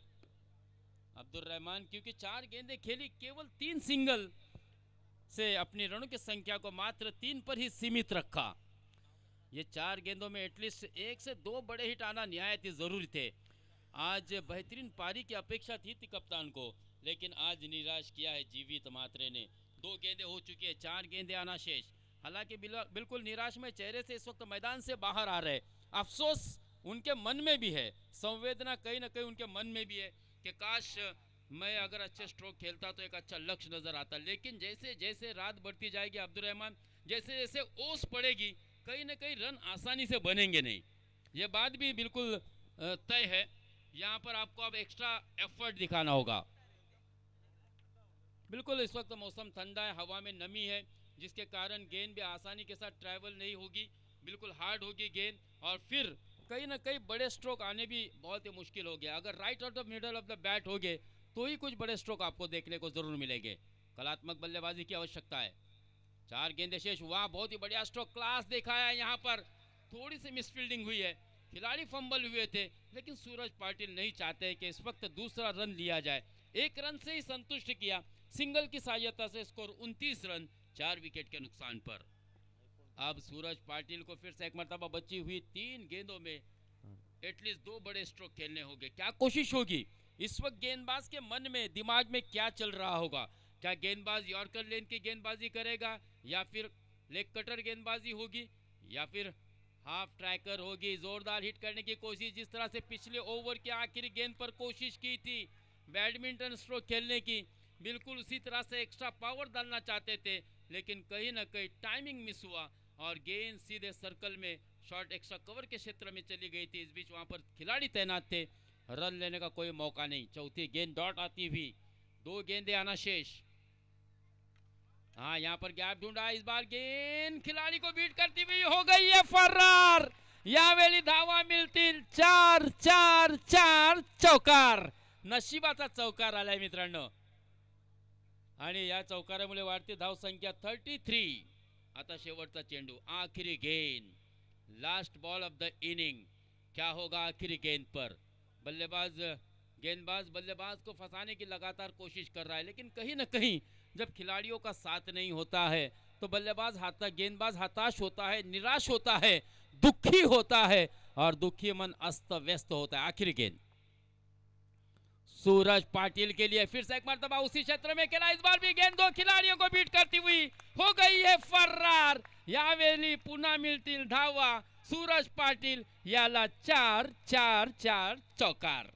अब्दुल रहमान, क्योंकि 4 गेंदें खेली, केवल 3 सिंगल से अपनी रनों की संख्या को मात्र 3 पर ही सीमित रखा। ये 4 गेंदों में एटलीस्ट 1 से 2 बड़े हिट आना निहायत ही जरूरी थे। आज बेहतरीन पारी की अपेक्षा थी कप्तान को, लेकिन आज निराश किया है जीवित मात्रे ने। 2 गेंदें हो चुकी है, 4 गेंदें आना शेष। हालांकि बिल्कुल निराश में चेहरे से इस वक्त मैदान से बाहर आ रहे। अफसोस उनके मन में भी है, संवेदना कहीं ना कहीं उनके मन में भी है कि काश मैं अगर अच्छे स्ट्रोक खेलता तो एक अच्छा लक्ष्य नजर आता, लेकिन जैसे जैसे रात बढ़ती जाएगी अब्दुल रहमान, जैसे जैसे ओस पड़ेगी, कहीं ना कहीं रन आसानी से बनेंगे नहीं। ये बात भी बिल्कुल तय है। यहाँ पर आपको अब एक्स्ट्रा एफर्ट दिखाना होगा। बिल्कुल इस वक्त मौसम ठंडा है, हवा में नमी है, जिसके कारण गेंद भी आसानी के साथ ट्रैवल नहीं होगी, बिल्कुल हार्ड होगी गेंद, और फिर कहीं ना कहीं बड़े स्ट्रोक आने भी बहुत ही मुश्किल हो गया। अगर right of the middle of the bat हो गए तो ही कुछ बड़े स्ट्रोक आपको देखने को जरूर मिलेंगे। कलात्मक बल्लेबाजी की आवश्यकता है। 4 गेंदें शेष। वाह, बहुत ही बढ़िया स्ट्रोक, क्लास दिखाया है। यहाँ पर थोड़ी सी मिसफील्डिंग हुई है, खिलाड़ी फंबल हुए थे, लेकिन सूरज पाटिल नहीं चाहते कि इस वक्त दूसरा रन लिया जाए। 1 रन से ही संतुष्ट किया, सिंगल की सहायता से स्कोर 29 रन 4 विकेट के नुकसान पर। अब सूरज पाटिल को फिर से एक मरतबा बची हुई 3 गेंदों में एटलीस्ट 2 बड़े स्ट्रोक खेलने होंगे। क्या कोशिश होगी इस वक्त गेंदबाज के मन में, दिमाग में क्या चल रहा होगा? क्या गेंदबाज यॉर्कर लेन की गेंदबाजी करेगा, या फिर लेग कटर गेंदबाजी होगी, या फिर हाफ ट्रैकर होगी? जोरदार हिट करने की कोशिश, जिस तरह से पिछले ओवर के आखिरी गेंद पर कोशिश की थी बैडमिंटन स्ट्रोक खेलने की, बिल्कुल उसी तरह से एक्स्ट्रा पावर डालना चाहते थे, लेकिन कहीं ना कहीं टाइमिंग मिस हुआ और गेंद सीधे सर्कल में शॉर्ट एक्स्ट्रा कवर के क्षेत्र में चली गई थी। इस बीच वहां पर खिलाड़ी तैनात थे, रन लेने का कोई मौका नहीं। चौथी गेंद डॉट आती हुई, 2 गेंदें आना शेष। हाँ, यहाँ पर गैप ढूंढा, इस बार गेंद खिलाड़ी को बीट करती हुई हो गई है फरार। यावेळी धावा मिळतील 4-4-4 चौकार। नशिबाचा चौकार आलाय मित्रांनो, आणि या चौकारामुळे वाढती धाव संख्या 33। आता शेवटचा चेंडू, आखिरी गेंद, last ball of the inning. क्या होगा आखिरी गेंद पर? गेंदबाज बल्लेबाज को फंसाने की लगातार कोशिश कर रहा है, लेकिन कहीं ना कहीं जब खिलाड़ियों का साथ नहीं होता है तो गेंदबाज हताश होता है, निराश होता है, दुखी होता है, और दुखी मन अस्त व्यस्त होता है। आखिरी गेंद सूरज पाटिल के लिए, फिर से एक मरतबा उसी क्षेत्र में खेला, इस बार भी गेंद 2 खिलाड़ियों को बीट करती हुई हो गई है फरार। यावेळी पुन्हा मिळतील धावा, सूरज पाटिल याला 4-4-4 चौकार।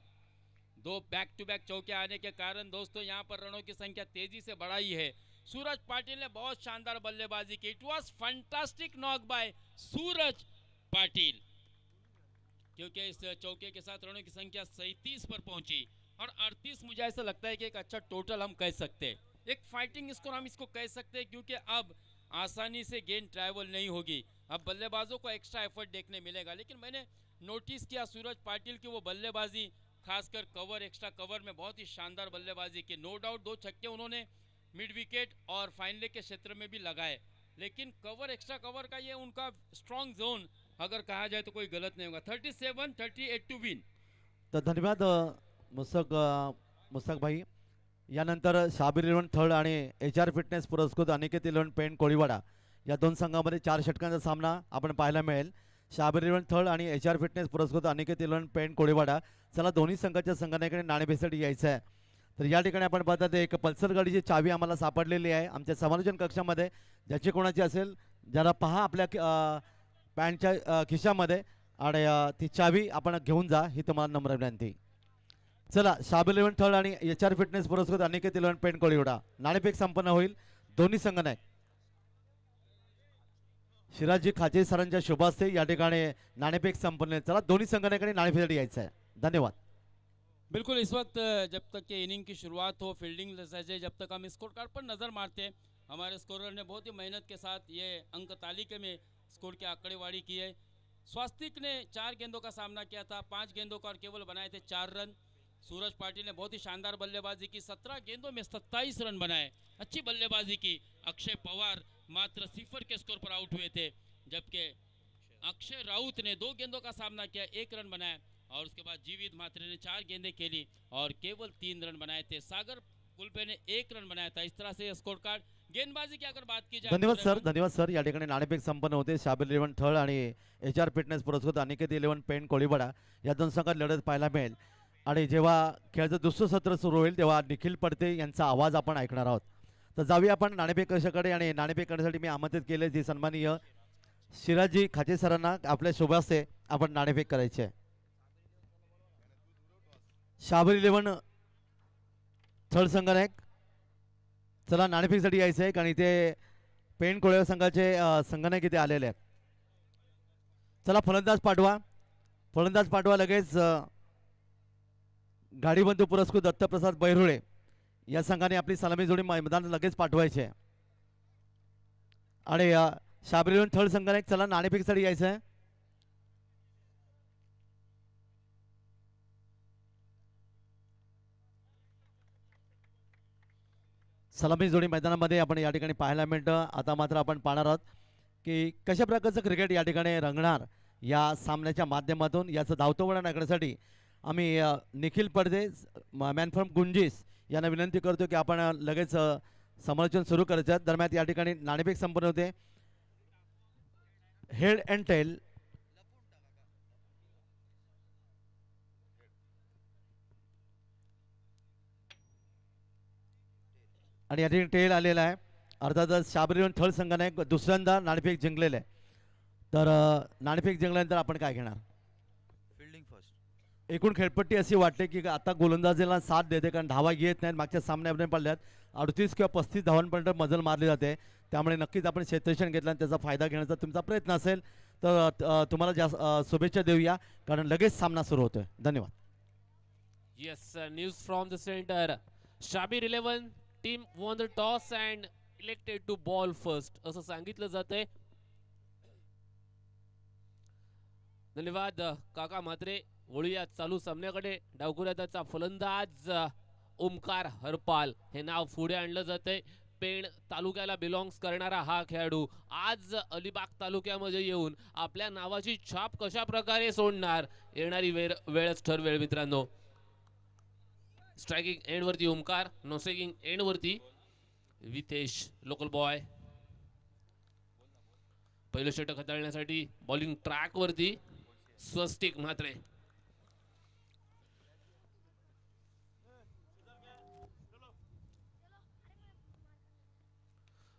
2 बैक टू बैक चौके आने के कारण दोस्तों यहाँ पर रनों की संख्या तेजी से बढ़ाई है। सूरज पाटिल ने बहुत शानदार बल्लेबाजी की। It was fantastic knock by Suraj Patil, क्योंकि इस चौके के साथ रनों की संख्या 37 पर पहुंची, और 38 मुझे ऐसा लगता है कि एक अच्छा टोटल हम कह सकते हैं, एक फाइटिंग स्कोर हम इसको कह सकते हैं, क्योंकि अब आसानी से गेंद ट्रैवल नहीं होगी। अब बल्लेबाजों को एक्स्ट्रा एफर्ट देखने मिलेगा। लेकिन मैंने नोटिस किया सूरज पाटिल की वो बल्लेबाजी, खासकर कवर, एक्स्ट्रा कवर में बहुत ही शानदार बल्लेबाजी की। नो डाउट 2 छक्के उन्होंने मिड विकेट और फाइन लेग के क्षेत्र में भी लगाए, लेकिन कवर, एक्स्ट्रा कवर का ये उनका स्ट्रॉन्ग जोन अगर कहा जाए तो कोई गलत नहीं होगा। 37-38 टू विन। तर धन्यवाद मुस्तक भाई। यानंतर शाबीर इलेव्हन थर्ड आणि HR फिटनेस पुरस्कृत अनिकेत इलेव्हन पेंट कोळीवाडा या 2 संघांमध्ये 4 षटकांचा सामना आपण पाहायला मिळेल। शाबीर इलेव्हन थर्ड आणि HR फिटनेस पुरस्कृत अनिकेत इलेव्हन पेंट कोळीवाडा, चला दोन्ही संघाच्या संघटनेकडे नाणेफेसाठी यायचं आहे। तर या ठिकाणी आपण पाहतात एक पल्सर गाडीची चावी आम्हाला सापडलेली आहे आमच्या समालोचन कक्षामध्ये, ज्याची कोणाची असेल जरा पहा आपल्या पॅन्टच्या खिशामध्ये, आणि ती चावी आपण घेऊन जा, ही तुम्हाला नम्र विनंती। चला, शाबीर इलेव्हन थर्ड आणि HR फिटनेस पुरस्कृत अनिकेत इलेव्हन पेंट कोळीवाडा, नाणेफेक संपन्न होईल। दोन्ही संघटक शिराजी खाचे सरांच्या शुभ हस्ते या ठिकाणी नाणेफेक संपन्न। चला, दोन्ही संघटनेकडे नाणेफेकीसाठी यायचं आहे। धन्यवाद। बिल्कुल, इस वक्त जब तक के इनिंग की शुरुआत हो, फील्डिंग से जब तक हम स्कोर कार्ड पर नज़र मारते हैं, हमारे स्कोरर ने बहुत ही मेहनत के साथ ये अंक तालिका में स्कोर की आंकड़ेवारी की है। स्वास्तिक ने 4 गेंदों का सामना किया था, 5 गेंदों का और केवल बनाए थे 4 रन। सूरज पाटिल ने बहुत ही शानदार बल्लेबाजी की, 17 गेंदों में 27 रन बनाए, अच्छी बल्लेबाजी की। अक्षय पवार मात्र 0 के स्कोर पर आउट हुए थे, जबकि अक्षय राउत ने 2 गेंदों का सामना किया, 1 रन बनाया, और उसके बाद जीवित मात्रे ने 4 गेंदें खेली और केवल 3 रन बनाए थे। सागर कुलपे ने 1 रन बनाया था। इस तरह से स्कोर कार्ड, गेंदबाजी की अगर बात की जाए, धन्यवाद सर। या ठिकाणी नाणेफेक संपन्न होते। शाबीर इलेव्हन थर्ड आणि HR फिटनेस पुरस्कृत अनिकेत इलेव्हन पेंट कोळीवाडा या 2 संघात लढत पाहायला मिळेल। आणि जेव्हा खेळाचं दुसरं सत्र सुरू होईल तेव्हा निखिल पडते यांचा आवाज आपण ऐकणार आहोत। तर जाऊया आपण नाणेफेक कक्षाकडे, आणि नाणेफेक करण्यासाठी मी आमंत्रित केले जे सन्माननीय शिराजी खाचे सरांना आपल्या शुभ हस्ते आपण नाणेफेक करायचे आहे। शाबीर इलेव्हन थर्ड संघनायक चला नाणेफेकसाठी यायचं आहे कारण इथे पेण कोळेगाव संघाचे संघनायक इथे आलेले आहेत. चला फलंदाज पाठवा लगेच. गाडीबंधू पुरस्कृत दत्तप्रसाद बैरुळे या संघाने आपली सलामी जोडी मैदानात लगेच पाठवायची आहे. आणि शाबरीवरून थर्ड संघनायक चला नाणेफेकसाठी यायचं आहे. सलामी जोडी मैदानामध्ये आपण या ठिकाणी पाहायला मिळतं. आता मात्र आपण पाहणार आहोत की कशा प्रकारचं क्रिकेट या ठिकाणी रंगणार या सामन्याच्या माध्यमातून. याचं धावतो वळण ऐकण्यासाठी आम्ही निखिल पडदे मॅन फ्रॉम गुंजीस यांना विनंती करतो की आपण लगेच समालोचन सुरू करायचं. दरम्यान या ठिकाणी नाणेफेक संपन्न होते. हेड अँड टेल आणि या ठिकाणी टेल आलेला आहे. अर्थातच शाबरीवरून थर्ड संघाने दुसऱ्यांदा नाणेफेक जिंकलेलं आहे. तर नाणेफेक जिंकल्यानंतर आपण काय घेणार. Fielding first. एकूण खेळपट्टी अशी वाटते की आता गोलंदाजीला साथ देते कारण धावा घेत नाहीत. मागच्या सामन्यापर्यंत पडल्यात 38 किंवा 35 धावांपर्यंत मजल मारली जाते. त्यामुळे नक्कीच आपण क्षेत्ररक्षण घेतलं आणि त्याचा फायदा घेण्याचा तुमचा प्रयत्न असेल तर तुम्हाला जास्त शुभेच्छा देऊया कारण लगेच सामना सुरू होतोय. धन्यवाद. Yes, news from the center. Shabir 11 team won the toss and elected to ball first. असं सांगितलं जातंय. धन्यवाद काका म्हात्रे. वळूया चालू सामन्याकडे. डावखुऱ्याचा फलंदाज ओमकार हरपाल हे नाव पुढे आणलं जातंय. पेण तालुक्याला बिलॉंग्स करणारा हा खेळाडू आज अलिबाग तालुक्यामध्ये येऊन आपल्या नावाची छाप कशा प्रकारे सोडणार येणारी वेळच ठरवेल मित्रांनो. स्ट्रायकिंग एंड वरती ओमकार, नॉसेकिंग एंड वरती वितेश लोकल बॉय. पहिलं षटक हाताळण्यासाठी बॉलिंग ट्रॅक वरती स्वस्तिक म्हात्रे.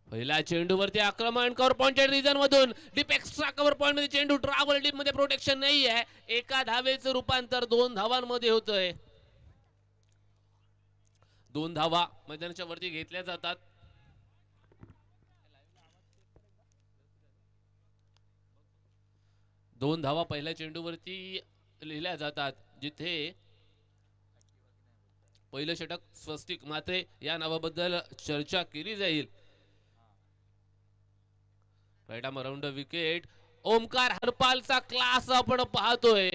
पहिल्या चेंडूवरती आक्रमण कव्हर पॉइंटेड रिजन मधून डीप एक्स्ट्रा कव्हर पॉइंट मध्ये चेंडू ट्रॅव्हल डीप मध्ये प्रोटेक्शन नाही आहे. एका धावेचं रूपांतर 2 धावांमध्ये होतंय. 2 धावा मैदानाच्या वरती घेतल्या जातात. दोन धावा पहिल्या चेंडूवरती लिहिल्या जातात जिथे पहिलं षटक स्वस्तिक म्हात्रे या नावाबद्दल चर्चा केली जाईल. Right arm around the wicket. Omkar हरपालचा क्लास आपण पाहतोय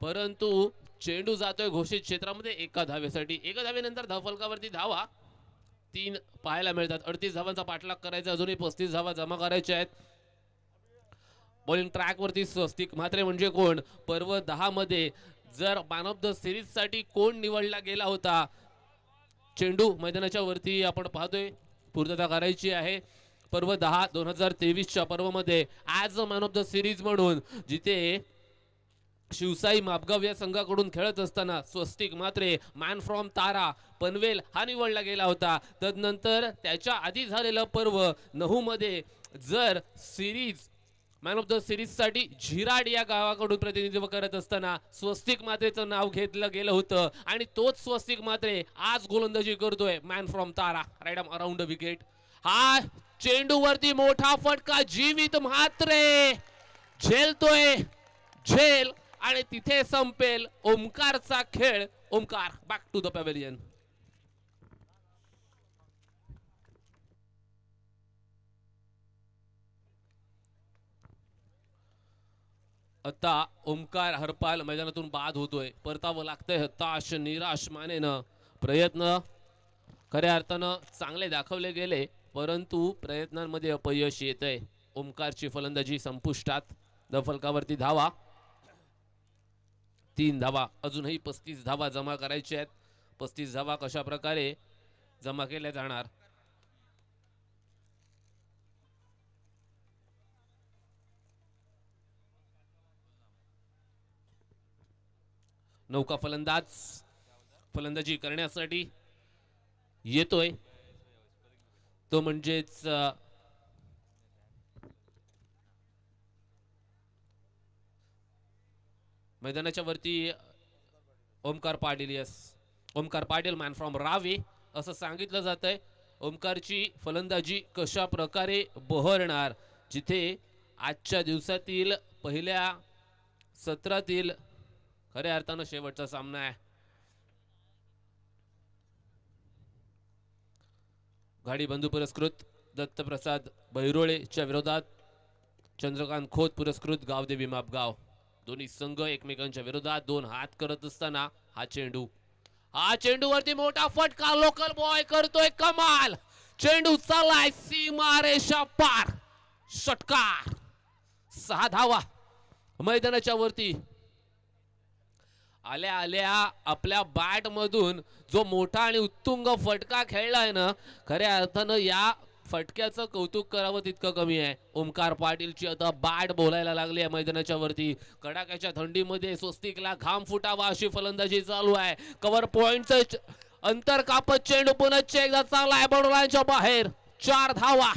परंतु चेंडू जातोय घोषित क्षेत्रामध्ये एका धावेसाठी. एका धावेनंतर धावफलकावरती धावा 3 पाहायला मिळतात. 38 धावांचा पाठलाग करायचा. अजूनही 35 धावा जमा करायच्या आहेत. बॉलिंग ट्रॅक वरती स्वस्तिक म्हात्रे म्हणजे कोण. पर्व 10 मध्ये जर मॅन ऑफ द सिरीज साठी कोण निवडला गेला होता. चेंडू मैदानाच्या वरती आपण पाहतोय पूर्तता करायची आहे. पर्व 10 2023च्या पर्वामध्ये as a man of the series म्हणून जिथे शिवसाई मापगाव या संघाकडून खेळत असताना स्वस्तिक म्हात्रे मॅन फ्रॉम तारा पनवेल हा निवडला गेला होता. तदनंतर त्याच्या आधी झालेलं पर्व 9 मध्ये जर series man of the series साठी झिराड या गावाकडून प्रतिनिधित्व करत असताना स्वस्तिक म्हात्रेचं नाव घेतलं गेलं होतं आणि तोच स्वस्तिक म्हात्रे आज गोलंदाजी करतोय man from Tara. Right arm around the wicket. हा चेंडूवरती मोठा फटका. जीवित म्हात्रे झेलतोय झेल आणि तिथे संपेल ओमकारचा खेळ. Omkar back to the pavilion. आता ओमकार हरपाल मैदानातून बाद होतोय. परतावं लागतंय हताश निराश मानेनं. प्रयत्न खऱ्या अर्थानं चांगले दाखवले गेले परंतु प्रयत्नांमध्ये अपयश येतंय. ओमकारची फलंदाजी संपुष्टात. धावफलकावरती धावा 3 धावा. अजूनही 35 धावा जमा करायच्या आहेत. 35 धावा कशा प्रकारे जमा केल्या जाणार. नौका फलंदाज फलंदाजी करण्यासाठी येतोय तो म्हणजेच मैदानाच्या वरती Omkar Patil. Yes Omkar Patil man from Rave असं सांगितलं जात आहे. ओमकारची फलंदाजी कशा प्रकारे बहरणार, जिथे आजच्या दिवसातील पहिल्या सत्रातील खऱ्या अर्थानं शेवटचा सामना आहे. घाडी बंधू पुरस्कृत दत्तप्रसाद बहिरोळेच्या विरोधात चंद्रकांत खोत पुरस्कृत गावदेवी मापगाव. दोन्ही संघ एकमेकांच्या विरोधात दोन हात करत असताना हा चेंडूवरती मोठा फटका लोकल बॉय करतोय कमाल. चेंडू चाललाय सीमारेषा पार, षटकार. 6 धावा मैदानाच्या वरती. आल्या आल्या आपल्या बॅट मधून जो मोठा आणि उत्तुंग फटका खेळलाय ना, खऱ्या अर्थानं या फटक्याचं कौतुक करावं तितकं कमी आहे. ओमकार पाटीलची आता बॅट बोलायला लागली आहे मैदानाच्या वरती. कडाक्याच्या थंडीमध्ये स्वस्तिकला घाम फुटावा अशी फलंदाजी चालू आहे. कव्हर पॉइंटचं अंतर कापत चेंडू पुन्हा एकदा चाललाय बॉर्डरलाईनच्या बाहेर. 4 धावा.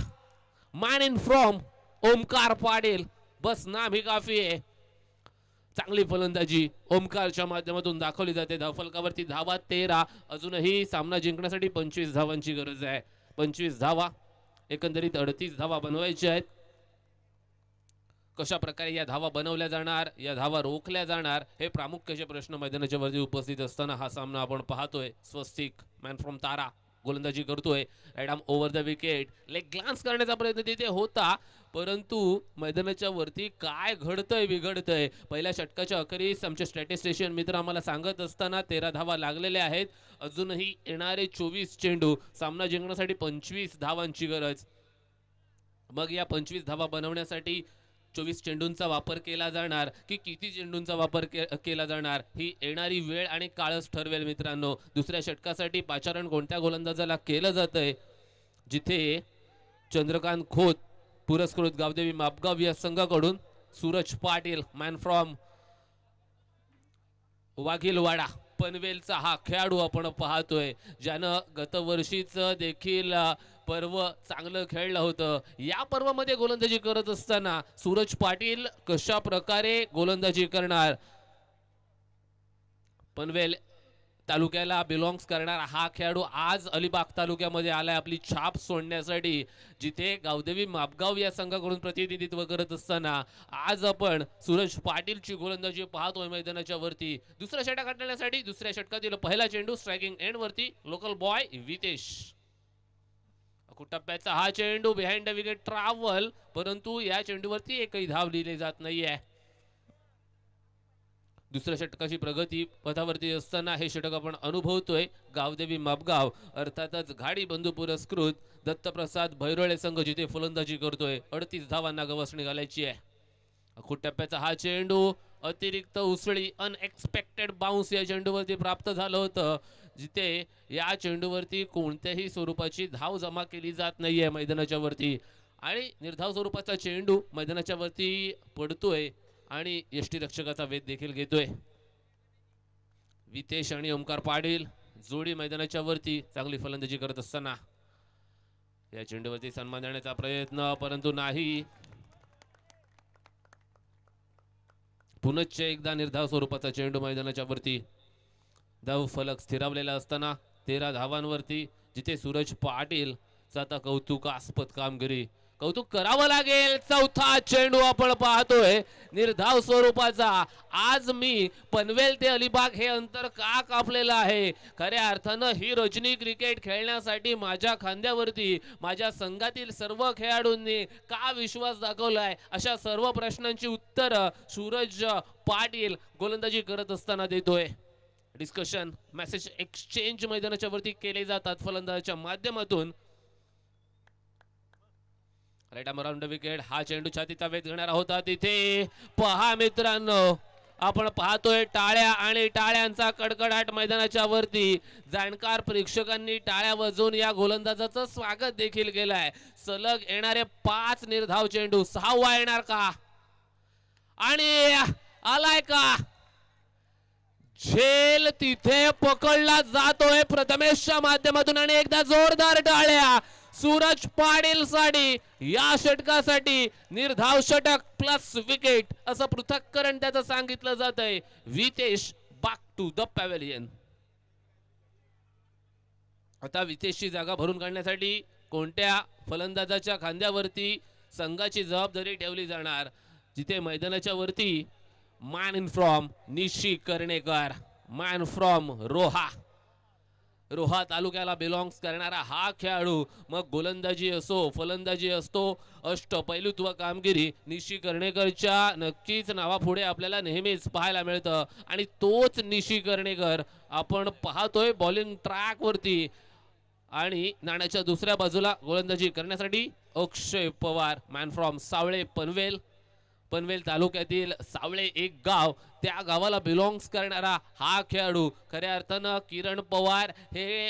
Man in from Omkar Patil. बस नाम ही काफी आहे. चांगली फलंदाजी ओमकारच्या माध्यमातून दाखवली जाते. धावफलकावरती धावा 13. अजूनही सामना जिंकण्यासाठी 25 धावांची गरज आहे. 25 धावा, एकंदरीत 38 धावा बनवायच्या आहेत. कशा प्रकारे या धावा बनवल्या जाणार, या धावा रोखल्या जाणार, हे प्रामुख्याचे प्रश्न मैदानाच्या वरती उपस्थित असताना हा सामना आपण पाहतोय. स्वस्तिक मॅन फ्रॉम तारा गोलंदाजी करतोय. Right arm over the wicket. Leg glance करण्याचा प्रयत्न तिथे होता, परंतु मैदानाच्या वरती काय घडतंय बिघडतंय. पहिल्या षटकाच्या अखेरीस आमचे स्टॅटिस्टिशियन मित्र आम्हाला सांगत असताना 13 धावा लागलेल्या आहेत. अजूनही येणारे 24 चेंडू, सामना जिंकण्यासाठी 25 धावांची गरज. मग या 25 धावा बनवण्यासाठी 24 चेंडूंचा वापर केला जाणार की किती चेंडूंचा वापर केला जाणार, ही येणारी वेळ आणि काळच ठरवेल मित्रांनो. दुसऱ्या षटकासाठी पाचारण कोणत्या गोलंदाजाला केलं जातंय, जिथे चंद्रकांत खोत पुरस्कृत गावदेवी मापगाव या संघाकडून सूरज पाटील मॅन फ्रॉम वाघिलवाडा पनवेलचा हा खेळाडू आपण पाहतोय, ज्यानं गतवर्षीच देखील पर्व चांगलं खेळलं होतं. या पर्वामध्ये गोलंदाजी करत असताना सूरज पाटील कशा प्रकारे गोलंदाजी करणार. पनवेल तालुक्याला बिलॉंग्स करणारा हा खेळाडू आज अलिबाग तालुक्यामध्ये आलाय आपली छाप सोडण्यासाठी, जिथे गावदेवी मापगाव या संघाकडून प्रतिनिधित्व करत असताना आज आपण सूरज पाटीलची गोलंदाजी पाहतोय मैदानाच्या वरती. दुसरा षटक गाठण्यासाठी दुसऱ्या षटकातील पहिला चेंडू स्ट्रायकिंग एंड वरती लोकल बॉय वितेश. टप्प्याचा हा चेंडू बिहाइंड द विकेट ट्रॅव्हल, परंतु या चेंडूवरती एकही धाव लिहिली जात नाहीये. दुसऱ्या षटकाची प्रगती पथावरती असताना हे षटक आपण अनुभवतोय. गावदेवी मापगाव अर्थातच घाडी बंधू पुरस्कृत दत्तप्रसाद भैरोळे संघ जिथे फलंदाजी करतोय. 38 धावांना गवसणी घालायची आहे. टप्प्याचा हा चेंडू अतिरिक्त उसळी अनएक्सपेक्टेड बाउन्स या चेंडूवरती प्राप्त झालं होतं, जिथे या चेंडूवरती कोणत्याही स्वरूपाची धाव जमा केली जात नाहीये मैदानाच्या वरती. आणि निर्धाव स्वरूपाचा चेंडू मैदानाच्या वरती पडतोय आणि यष्टीरक्षकाचा वेध देखील घेतोय. वितेश आणि ओमकार पाटील जोडी मैदानाच्या वरती चांगली फलंदाजी करत असताना या चेंडूवरती सन्मान देण्याचा प्रयत्न, परंतु नाही. पुनश्च एकदा निर्धाव स्वरूपाचा चेंडू मैदानाच्या वरती. धाव फलक स्थिरावलेला असताना 13 धावांवरती, जिथे सूरज पाटील आता कौतुकास्पद कामगिरी. कौतुक करावं लागेल. चौथा चेंडू आपण पाहतोय निर्धाव स्वरूपाचा. आज मी पनवेल ते अलिबाग हे अंतर का कापलेलं आहे, खऱ्या अर्थानं ही रजनी क्रिकेट खेळण्यासाठी माझ्या खांद्यावरती माझ्या संघातील सर्व खेळाडूंनी का विश्वास दाखवलाय, अशा सर्व प्रश्नांची उत्तरं सूरज पाटील गोलंदाजी करत असताना देतोय. डिस्कशन मेसेज एक्सचेंज मैदानाच्या वरती केले जातात फलंदाजाच्या माध्यमातून. Right arm around the wicket. हा चेंडू छातीचा वेध घेणारा होता. तिथे पहा मित्रांनो, आपण पाहतोय टाळ्या आणि टाळ्यांचा कडकडाट मैदानाच्या वरती. जाणकार प्रेक्षकांनी टाळ्या वाजवून या गोलंदाजाचं स्वागत देखील केलंय. सलग येणारे 5 निर्धाव चेंडू, 6वा येणार का आणि आलाय का. झेल तिथे पकडला जातोय प्रथमेशच्या माध्यमातून आणि एकदा जोरदार टाळ्या सूरज पाटील साठी. या षटकासाठी निर्धाव षटक प्लस विकेट असं पृथक्करण त्याचं सांगितलं जात आहे. Vitesh back to the pavilion. आता वितेशची जागा भरून काढण्यासाठी कोणत्या फलंदाजाच्या खांद्यावरती संघाची जबाबदारी ठेवली जाणार, जिथे मैदानाच्या वरती मॅन इन फ्रॉम निशी कर्णेकर, मॅन फ्रॉम रोहा तालुक्याला बिलॉंग्स करणारा हा खेळाडू, मग गोलंदाजी असो फलंदाजी असतो, अष्टपैलुत्व कामगिरी निशी कर्णेकरच्या नक्कीच नावापुढे आपल्याला नेहमीच पाहायला मिळतं. आणि तोच निशी कर्णेकर आपण पाहतोय बॉलिंग ट्रॅक वरती. आणि नाण्याच्या दुसऱ्या बाजूला गोलंदाजी करण्यासाठी अक्षय पवार, मॅन फ्रॉम सावळे पनवेल तालुक्यातील सावळे एक गाव, त्या गावाला बिलॉंग्स करणारा हा खेळाडू. खऱ्या अर्थानं किरण पवार हे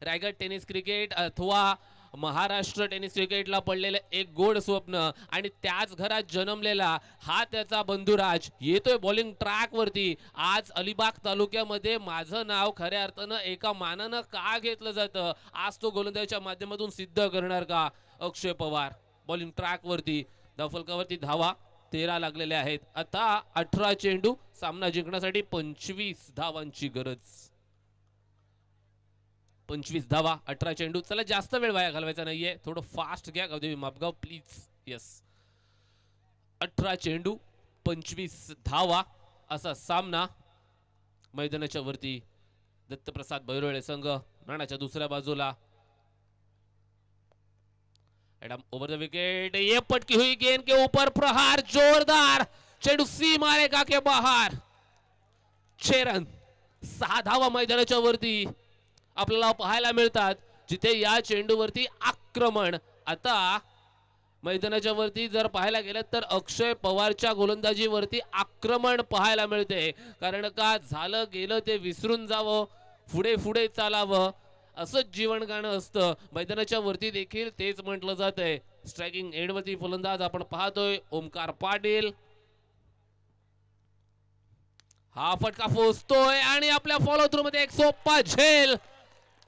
रायगड टेनिस क्रिकेट अथवा महाराष्ट्र टेनिस क्रिकेटला पडलेलं एक गोड स्वप्न आणि त्याच घरात जन्मलेला हा त्याचा बंधुराज येतोय बॉलिंग ट्रॅक वरती. आज अलिबाग तालुक्यामध्ये माझं नाव खऱ्या अर्थानं एका मानानं का घेतलं जातं, आज तो गोलंदाजीच्या माध्यमातून सिद्ध करणार का. अक्षय पवार बॉलिंग ट्रॅक वरती, धावफलकावरती धावा 13 लागलेल्या आहेत. आता 18 चेंडू, सामना जिंकण्यासाठी 25 धावांची गरज. 25 धावा 18 चेंडू. चला जास्त वेळ वाया घालवायचा नाहीये, थोडं फास्ट घ्या गावदेवी मापगाव प्लीज. यस, 18 चेंडू 25 धावा असा सामना. मैदानाच्या वरती दत्तप्रसाद बैरोळे संघ, नाण्याच्या दुसऱ्या बाजूला एडम ओवर द विकेट, ये पटकी हुई गेंद के ऊपर प्रहार जोरदार, चेंडू सी मारेगा के बाहर. 6 रन 6 धावा मैदानाच्या वरती आपल्याला पाहायला मिळतात, जिथे या चेंडूवरती आक्रमण. आता मैदानाच्या वरती जर पाहायला गेलं तर अक्षय पवारच्या गोलंदाजीवरती आक्रमण पाहायला मिळते. कारण का झालं गेलं ते विसरून जावं, पुढे पुढे चालावं असंच जीवन गाणं असतं. मैदानाच्या वरती देखील तेच म्हटलं जातंय. स्ट्रायकिंग एंडवरती फलंदाज आपण पाहतोय ओमकार पाटील. हा फटका पोहोचतोय आणि आपल्या फॉलो थ्रू मध्ये एक सोपा झेल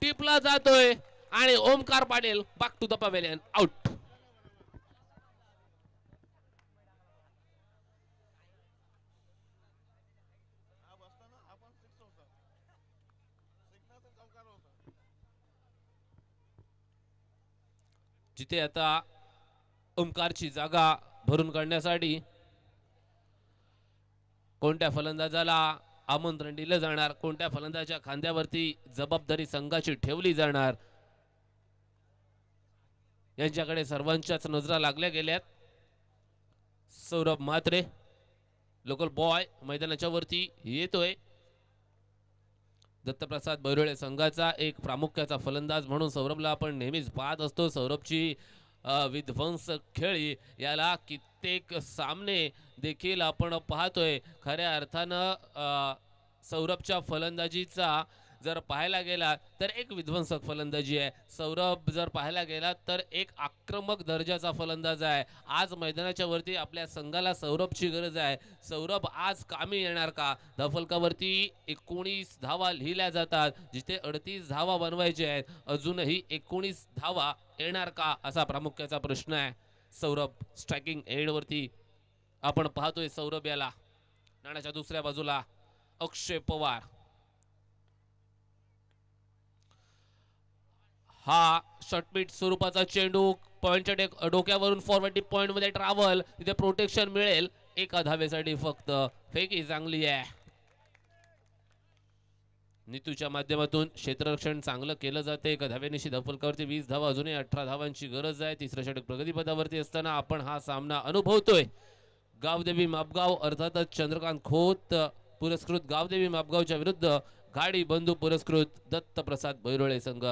टिपला जातोय आणि Omkar Patil back to the pavilion, out. जिथे आता ओमकारची जागा भरून काढण्यासाठी कोणत्या फलंदाजाला आमंत्रण दिलं जाणार, कोणत्या फलंदाजाच्या खांद्यावरती जबाबदारी संघाची ठेवली जाणार, यांच्याकडे सर्वांच्याच नजरा लागल्या गेल्यात. सौरभ म्हात्रे लोकल बॉय मैदानाच्या वरती येतोय. दत्तप्रसाद बैरोळे संघाचा एक प्रामुख्याचा फलंदाज म्हणून सौरभला आपण नेहमीच पाहत असतो. सौरभची विध्वंसक खेळी, याला कित्येक सामने देखील आपण पाहतोय. खऱ्या अर्थानं सौरभच्या फलंदाजीचा जर पाहायला गेला तर एक विध्वंसक फलंदाजी आहे. सौरभ जर पाहायला गेला तर एक आक्रमक दर्जाचा फलंदाज आहे. आज मैदानाच्या वरती आपल्या संघाला सौरभची गरज आहे. सौरभ आज कामी येणार का. धावफलकावरती 19 धावा लिहिल्या जातात, जिथे 38 धावा बनवायचे आहेत. अजूनही 19 धावा येणार का असा प्रामुख्याचा प्रश्न आहे. सौरभ स्ट्रायकिंग एंडवरती आपण पाहतोय सौरभ याला. नाण्याच्या दुसऱ्या बाजूला अक्षय पवार. हा शॉर्टपिच स्वरूपाचा चेंडू पॉइंटच्या डोक्यावरून फॉरवर्ड डीप पॉइंट मध्ये ट्रॅव्हल, तिथे प्रोटेक्शन मिळेल एका धावेसाठी फक्त. फेकी चांगली आहे. नितूच्या माध्यमातून क्षेत्ररक्षण चांगलं केलं जाते. एका धावेनिशी धावफलकावरती 20 धावा, अजूनही 18 धावांची गरज आहे. तिसऱ्या षटक प्रगतीपथावरती असताना आपण हा सामना अनुभवतोय. गावदेवी मापगाव अर्थातच चंद्रकांत खोत पुरस्कृत गावदेवी मापगावच्या विरुद्ध गाडी बंधू पुरस्कृत दत्तप्रसाद बैरोळे संघ.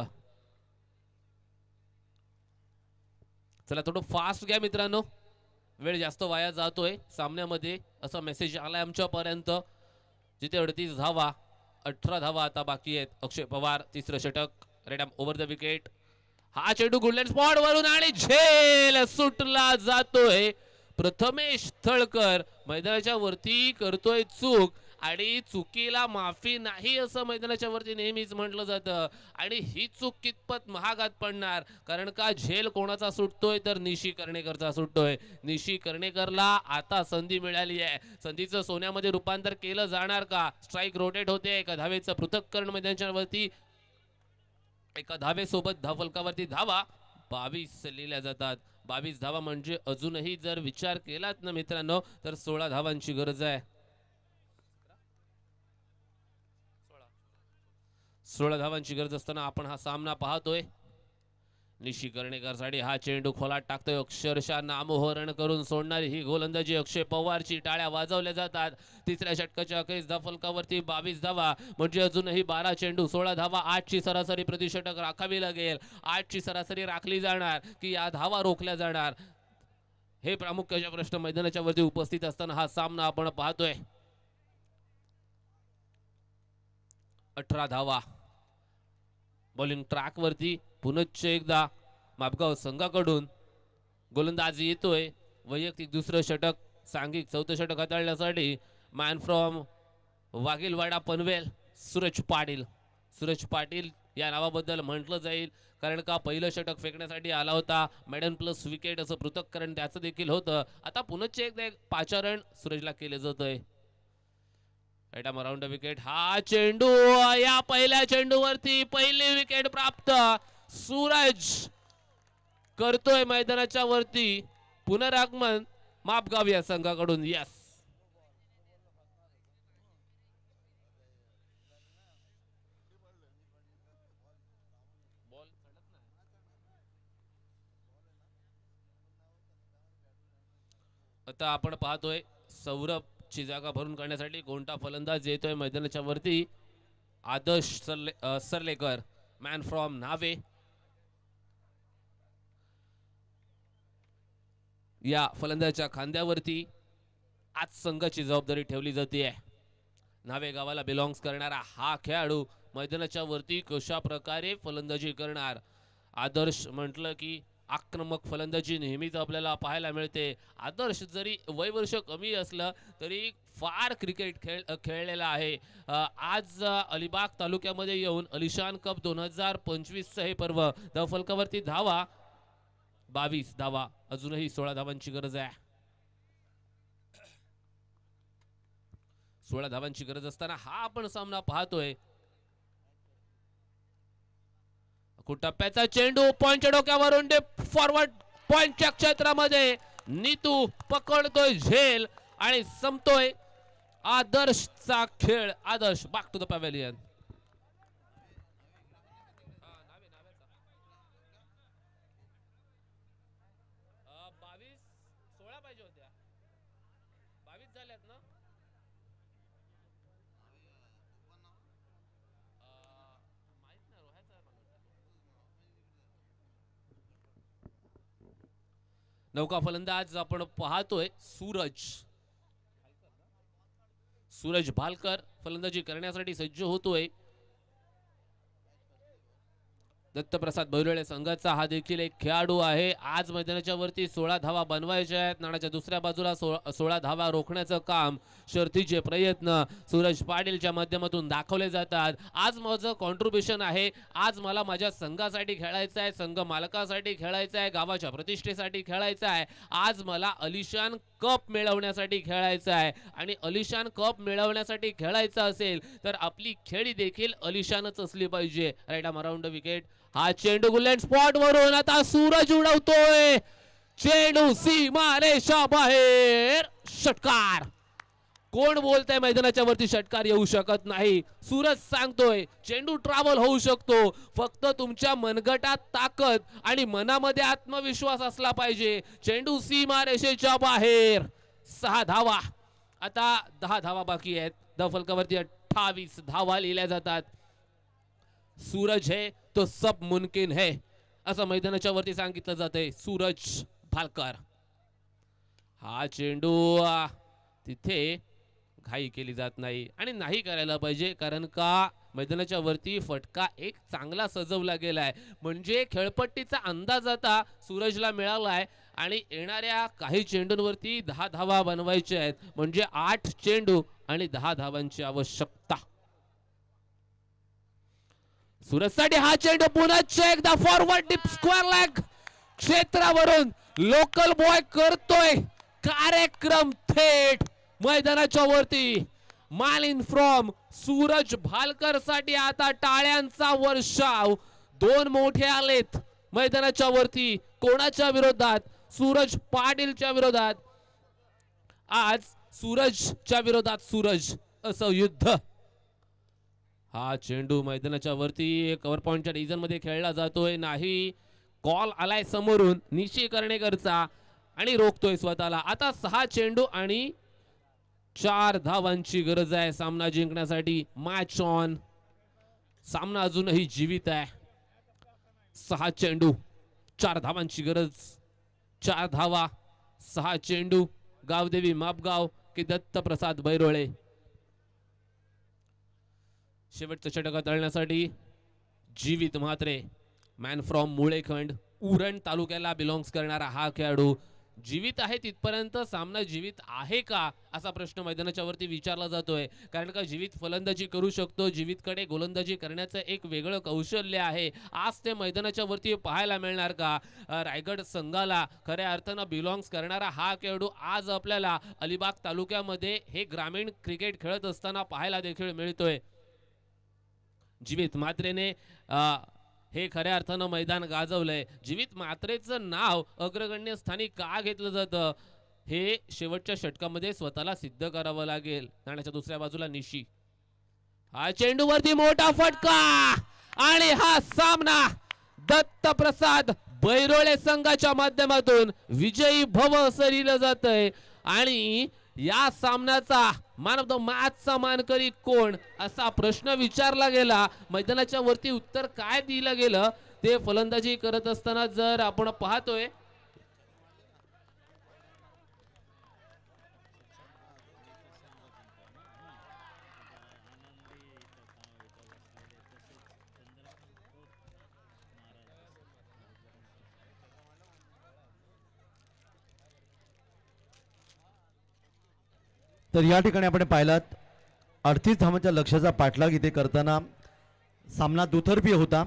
चला थोडं फास्ट घ्या मित्रांनो, वेळ जास्त वाया जातोय सामन्यामध्ये असा मेसेज आलाय आमच्यापर्यंत. जिथे 38 धावा 18 धावा आता बाकी आहेत. अक्षय पवार तिसरं षटक, रेडम ओव्हर द विकेट. हा चेंडू गुडलँड स्पॉट वरून आणि झेल सुटला जातोय. प्रथमेश थळकर मैदानाच्या वरती करतोय चूक आणि चुकीला माफी नाही असं मैदानाच्या वरती नेहमीच म्हटलं जातं. आणि ही चूक कितपत महागात पडणार, कारण का झेल कोणाचा सुटतोय तर निशी कर्णेकरचा सुटतोय. निशी कर्णेकरला आता संधी मिळाली आहे. संधीचं सोन्यामध्ये रूपांतर केलं जाणार का. स्ट्राईक रोटेट होते, एका धावेचं पृथक्करण मैदानाच्या वरती एका धावेसोबत धावफलकावरती धावा 22 लिहिल्या जातात. 22 धावा म्हणजे अजूनही जर विचार केलात ना मित्रांनो तर 16 धावांची गरज आहे. 16 धावांची गरज असताना आपण हा सामना पाहतोय. निशी कर्णेकरसाठी हा चेंडू खोलात टाकतोय. अक्षरशः नामोहरण करून सोडणारी ही गोलंदाजी अक्षय पवारची. टाळ्या वाजवल्या जातात. तिसऱ्या षटकाच्या अखेरीस धावफलकावरती 22 धावा म्हणजे अजूनही 12 चेंडू 16 धावा. 8 ची सरासरी प्रतिषटक राखावी लागेल. 8 ची सरासरी राखली जाणार की या धावा रोखल्या जाणार हे प्रामुख्याचा प्रश्न मैदानाच्या वरती उपस्थित असताना हा सामना आपण पाहतोय. 18 धावा बॉलिंग ट्रॅक वरती पुनश्च एकदा मापगाव संघाकडून गोलंदाज येतोय. वैयक्तिक दुसरं षटक सांघिक चौथं षटक हाताळण्यासाठी मॅन फ्रॉम वाघीलवाडा पनवेल सूरज पाटील. सूरज पाटील या नावाबद्दल म्हटलं जाईल कारण का पहिलं षटक फेकण्यासाठी आला होता. मेडन प्लस विकेट असं पृथक्करण त्याचं देखील होतं. आता पुनश्च एकदा एक पाचारण सूरजला केले जात आहे. Around wicket. हा चेंडू या पहिल्या चेंडूवरती पहिली विकेट प्राप्त सूरज करतोय मैदानाच्या वरती. पुनरागमन मापगाव या संघाकडून. यस आता आपण पाहतोय सौरभ ची जागा भरून काढण्यासाठी कोणता फलंदाज येतोय मैदानाच्या वरती. आदर्श सरलेकर मॅन फ्रॉम नावे. या फलंदाजाच्या खांद्यावरती आज संघाची जबाबदारी ठेवली जाते. नावे गावाला बिलॉंग्स करणारा हा खेळाडू मैदानाच्या वरती कशा प्रकारे फलंदाजी करणार. आदर्श म्हटलं की आक्रमक फलंदाजी नेहमीच आपल्याला पाहायला मिळते. आदर्श जरी वय वर्ष कमी असलं तरी फार क्रिकेट खेळलेला आहे. आज अलिबाग तालुक्यामध्ये येऊन अलिशान कप 2025 हे पर्व. धावफलकावरती धावा 22 धावा अजूनही 16 धावांची गरज आहे. 16 धावांची गरज असताना हा आपण सामना पाहतोय. टप्प्याचा चेंडू पॉइंटच्या डोक्यावरून फॉरवर्ड पॉइंटच्या क्षेत्रामध्ये नीतू पकडतोय झेल आणि संपतोय आदर्शचा खेळ. आदर्श बॅक टू द पॅव्हेलियन. 16 पाहिजे होत्या 22 झाल्यात ना. नौका फलंदाज आपण पाहतोय सूरज भालकर फलंदाजी करण्यासाठी सज्ज होतोय. दत्तप्रसाद बैरोळे संघाचा हा देखील एक खेळाडू आहे. आज मैदानाच्या वरती 16 धावा बनवायच्या आहेत. नाण्याच्या दुसऱ्या बाजूला 16 धावा रोखण्याचं काम शर्थीचे प्रयत्न सूरज पाटीलच्या माध्यमातून दाखवले जातात. आज माझं कॉन्ट्रीब्युशन आहे. आज मला माझ्या संघासाठी खेळायचं आहे. संघ मालकासाठी खेळायचं आहे. गावाच्या प्रतिष्ठेसाठी खेळायचं आहे. आज मला अलिशान कप मिळवण्यासाठी खेळायचं आहे. आणि अलिशान कप मिळवण्यासाठी खेळायचं असेल तर आपली खेळी देखील अलिशानच असली पाहिजे. Right arm around wicket. हा चेंडू गुलेंड स्पॉट वरून आता सूरज उडवतोय. चेंडू सीमारेषा बाहेर. षटकार. कोण बोलतंय मैदानाच्या वरती षटकार येऊ शकत नाही. सूरज सांगतोय चेंडू ट्रॅव्हल होऊ शकतो. फक्त तुमच्या मनगटात ताकद आणि मनामध्ये आत्मविश्वास असला पाहिजे. चेंडू सीमारेषेच्या बाहेर. 6 धावा. आता 10 धावा बाकी आहेत. धावफलकावरती 28 धावा लिहिल्या जातात. सूरज है तो सब मुमकिन है असं मैदानाच्या वरती सांगितलं जातंय. सूरज भालकर. हा चेंडू तिथे घाई केली जात नाही आणि नाही करायला पाहिजे कारण का मैदानाच्या वरती फटका एक चांगला सजवला गेलाय. म्हणजे खेळपट्टीचा अंदाज आता सूरजला मिळालाय आणि येणाऱ्या काही चेंडूंवरती 10 धावा बनवायच्या आहेत. म्हणजे 8 चेंडू आणि 10 धावांची आवश्यकता. सूरजसाठी हा चेंडू पुन्हा एकदा फॉरवर्ड डीप स्क्वेअर लेग क्षेत्रावरून लोकल बॉय करतोय कार्यक्रम थेट मैदानाच्या वरती. मालिन फ्रॉम सूरज भालकर साठी आता टाळ्यांचा वर्षाव. दोन मोठे आलेत मैदानाच्या वरती. कोणाच्या विरोधात? सूरज पाटीलच्या विरोधात. आज सूरजच्या विरोधात सूरज असं युद्ध. हा चेंडू मैदानाच्या वरती कव्हर पॉइंटच्या रिजन मध्ये खेळला जातोय. नाही, कॉल आलाय समोरून निशी कर्णेकरचा आणि रोखतोय स्वतःला. आता 6 चेंडू आणि 4 धावांची गरज आहे सामना जिंकण्यासाठी. Match on. सामना अजूनही जीवित आहे. 6 चेंडू 4 धावांची गरज. 4 धावा 6 चेंडू. गावदेवी मापगाव की दत्तप्रसाद बैरोळे. शेवटचं षटक तळण्यासाठी जीवित म्हात्रे, मॅन फ्रॉम मुळेखंड, उरण तालुक्याला बिलॉंग्स करणारा हा खेळाडू जीवित आहे. तिथपर्यंत सामना जीवित आहे का असा प्रश्न मैदानाच्या वरती विचारला जातोय. कारण का जीवित फलंदाजी करू शकतो, जीवितकडे गोलंदाजी करण्याचं एक वेगळं कौशल्य आहे. आज ते मैदानाच्या वरती पाहायला मिळणार का? रायगड संघाला खऱ्या अर्थानं बिलॉंग्स करणारा हा खेळाडू आज आपल्याला अलिबाग तालुक्यामध्ये हे ग्रामीण क्रिकेट खेळत असताना पाहायला देखील मिळतोय. जीवित मात्रेने हे खऱ्या अर्थानं मैदान गाजवलंय. जीवित मात्रेचं नाव अग्रगण्य स्थानी का घेतलं जातं हे शेवटच्या षटकामध्ये स्वतःला सिद्ध करावं लागेल. नाण्याच्या दुसऱ्या बाजूला निशी. हा चेंडू वरती मोठा फटका आणि हा सामना दत्तप्रसाद बैरोळे संघाच्या माध्यमातून विजयी भव असं लिहिलं जातंय. आणि या सामन्याचा मॅन ऑफ द मॅचचा मानकरी कोण असा प्रश्न विचारला गेला. मैदानाच्या वरती उत्तर काय दिलं गेलं ते फलंदाजी करत असताना जर आपण पाहतोय तर या ठिकाणी आपण पाहिलात 38 धावांच्या लक्ष्याचा पाठलाग इथे करताना सामना दुतर्फी होता.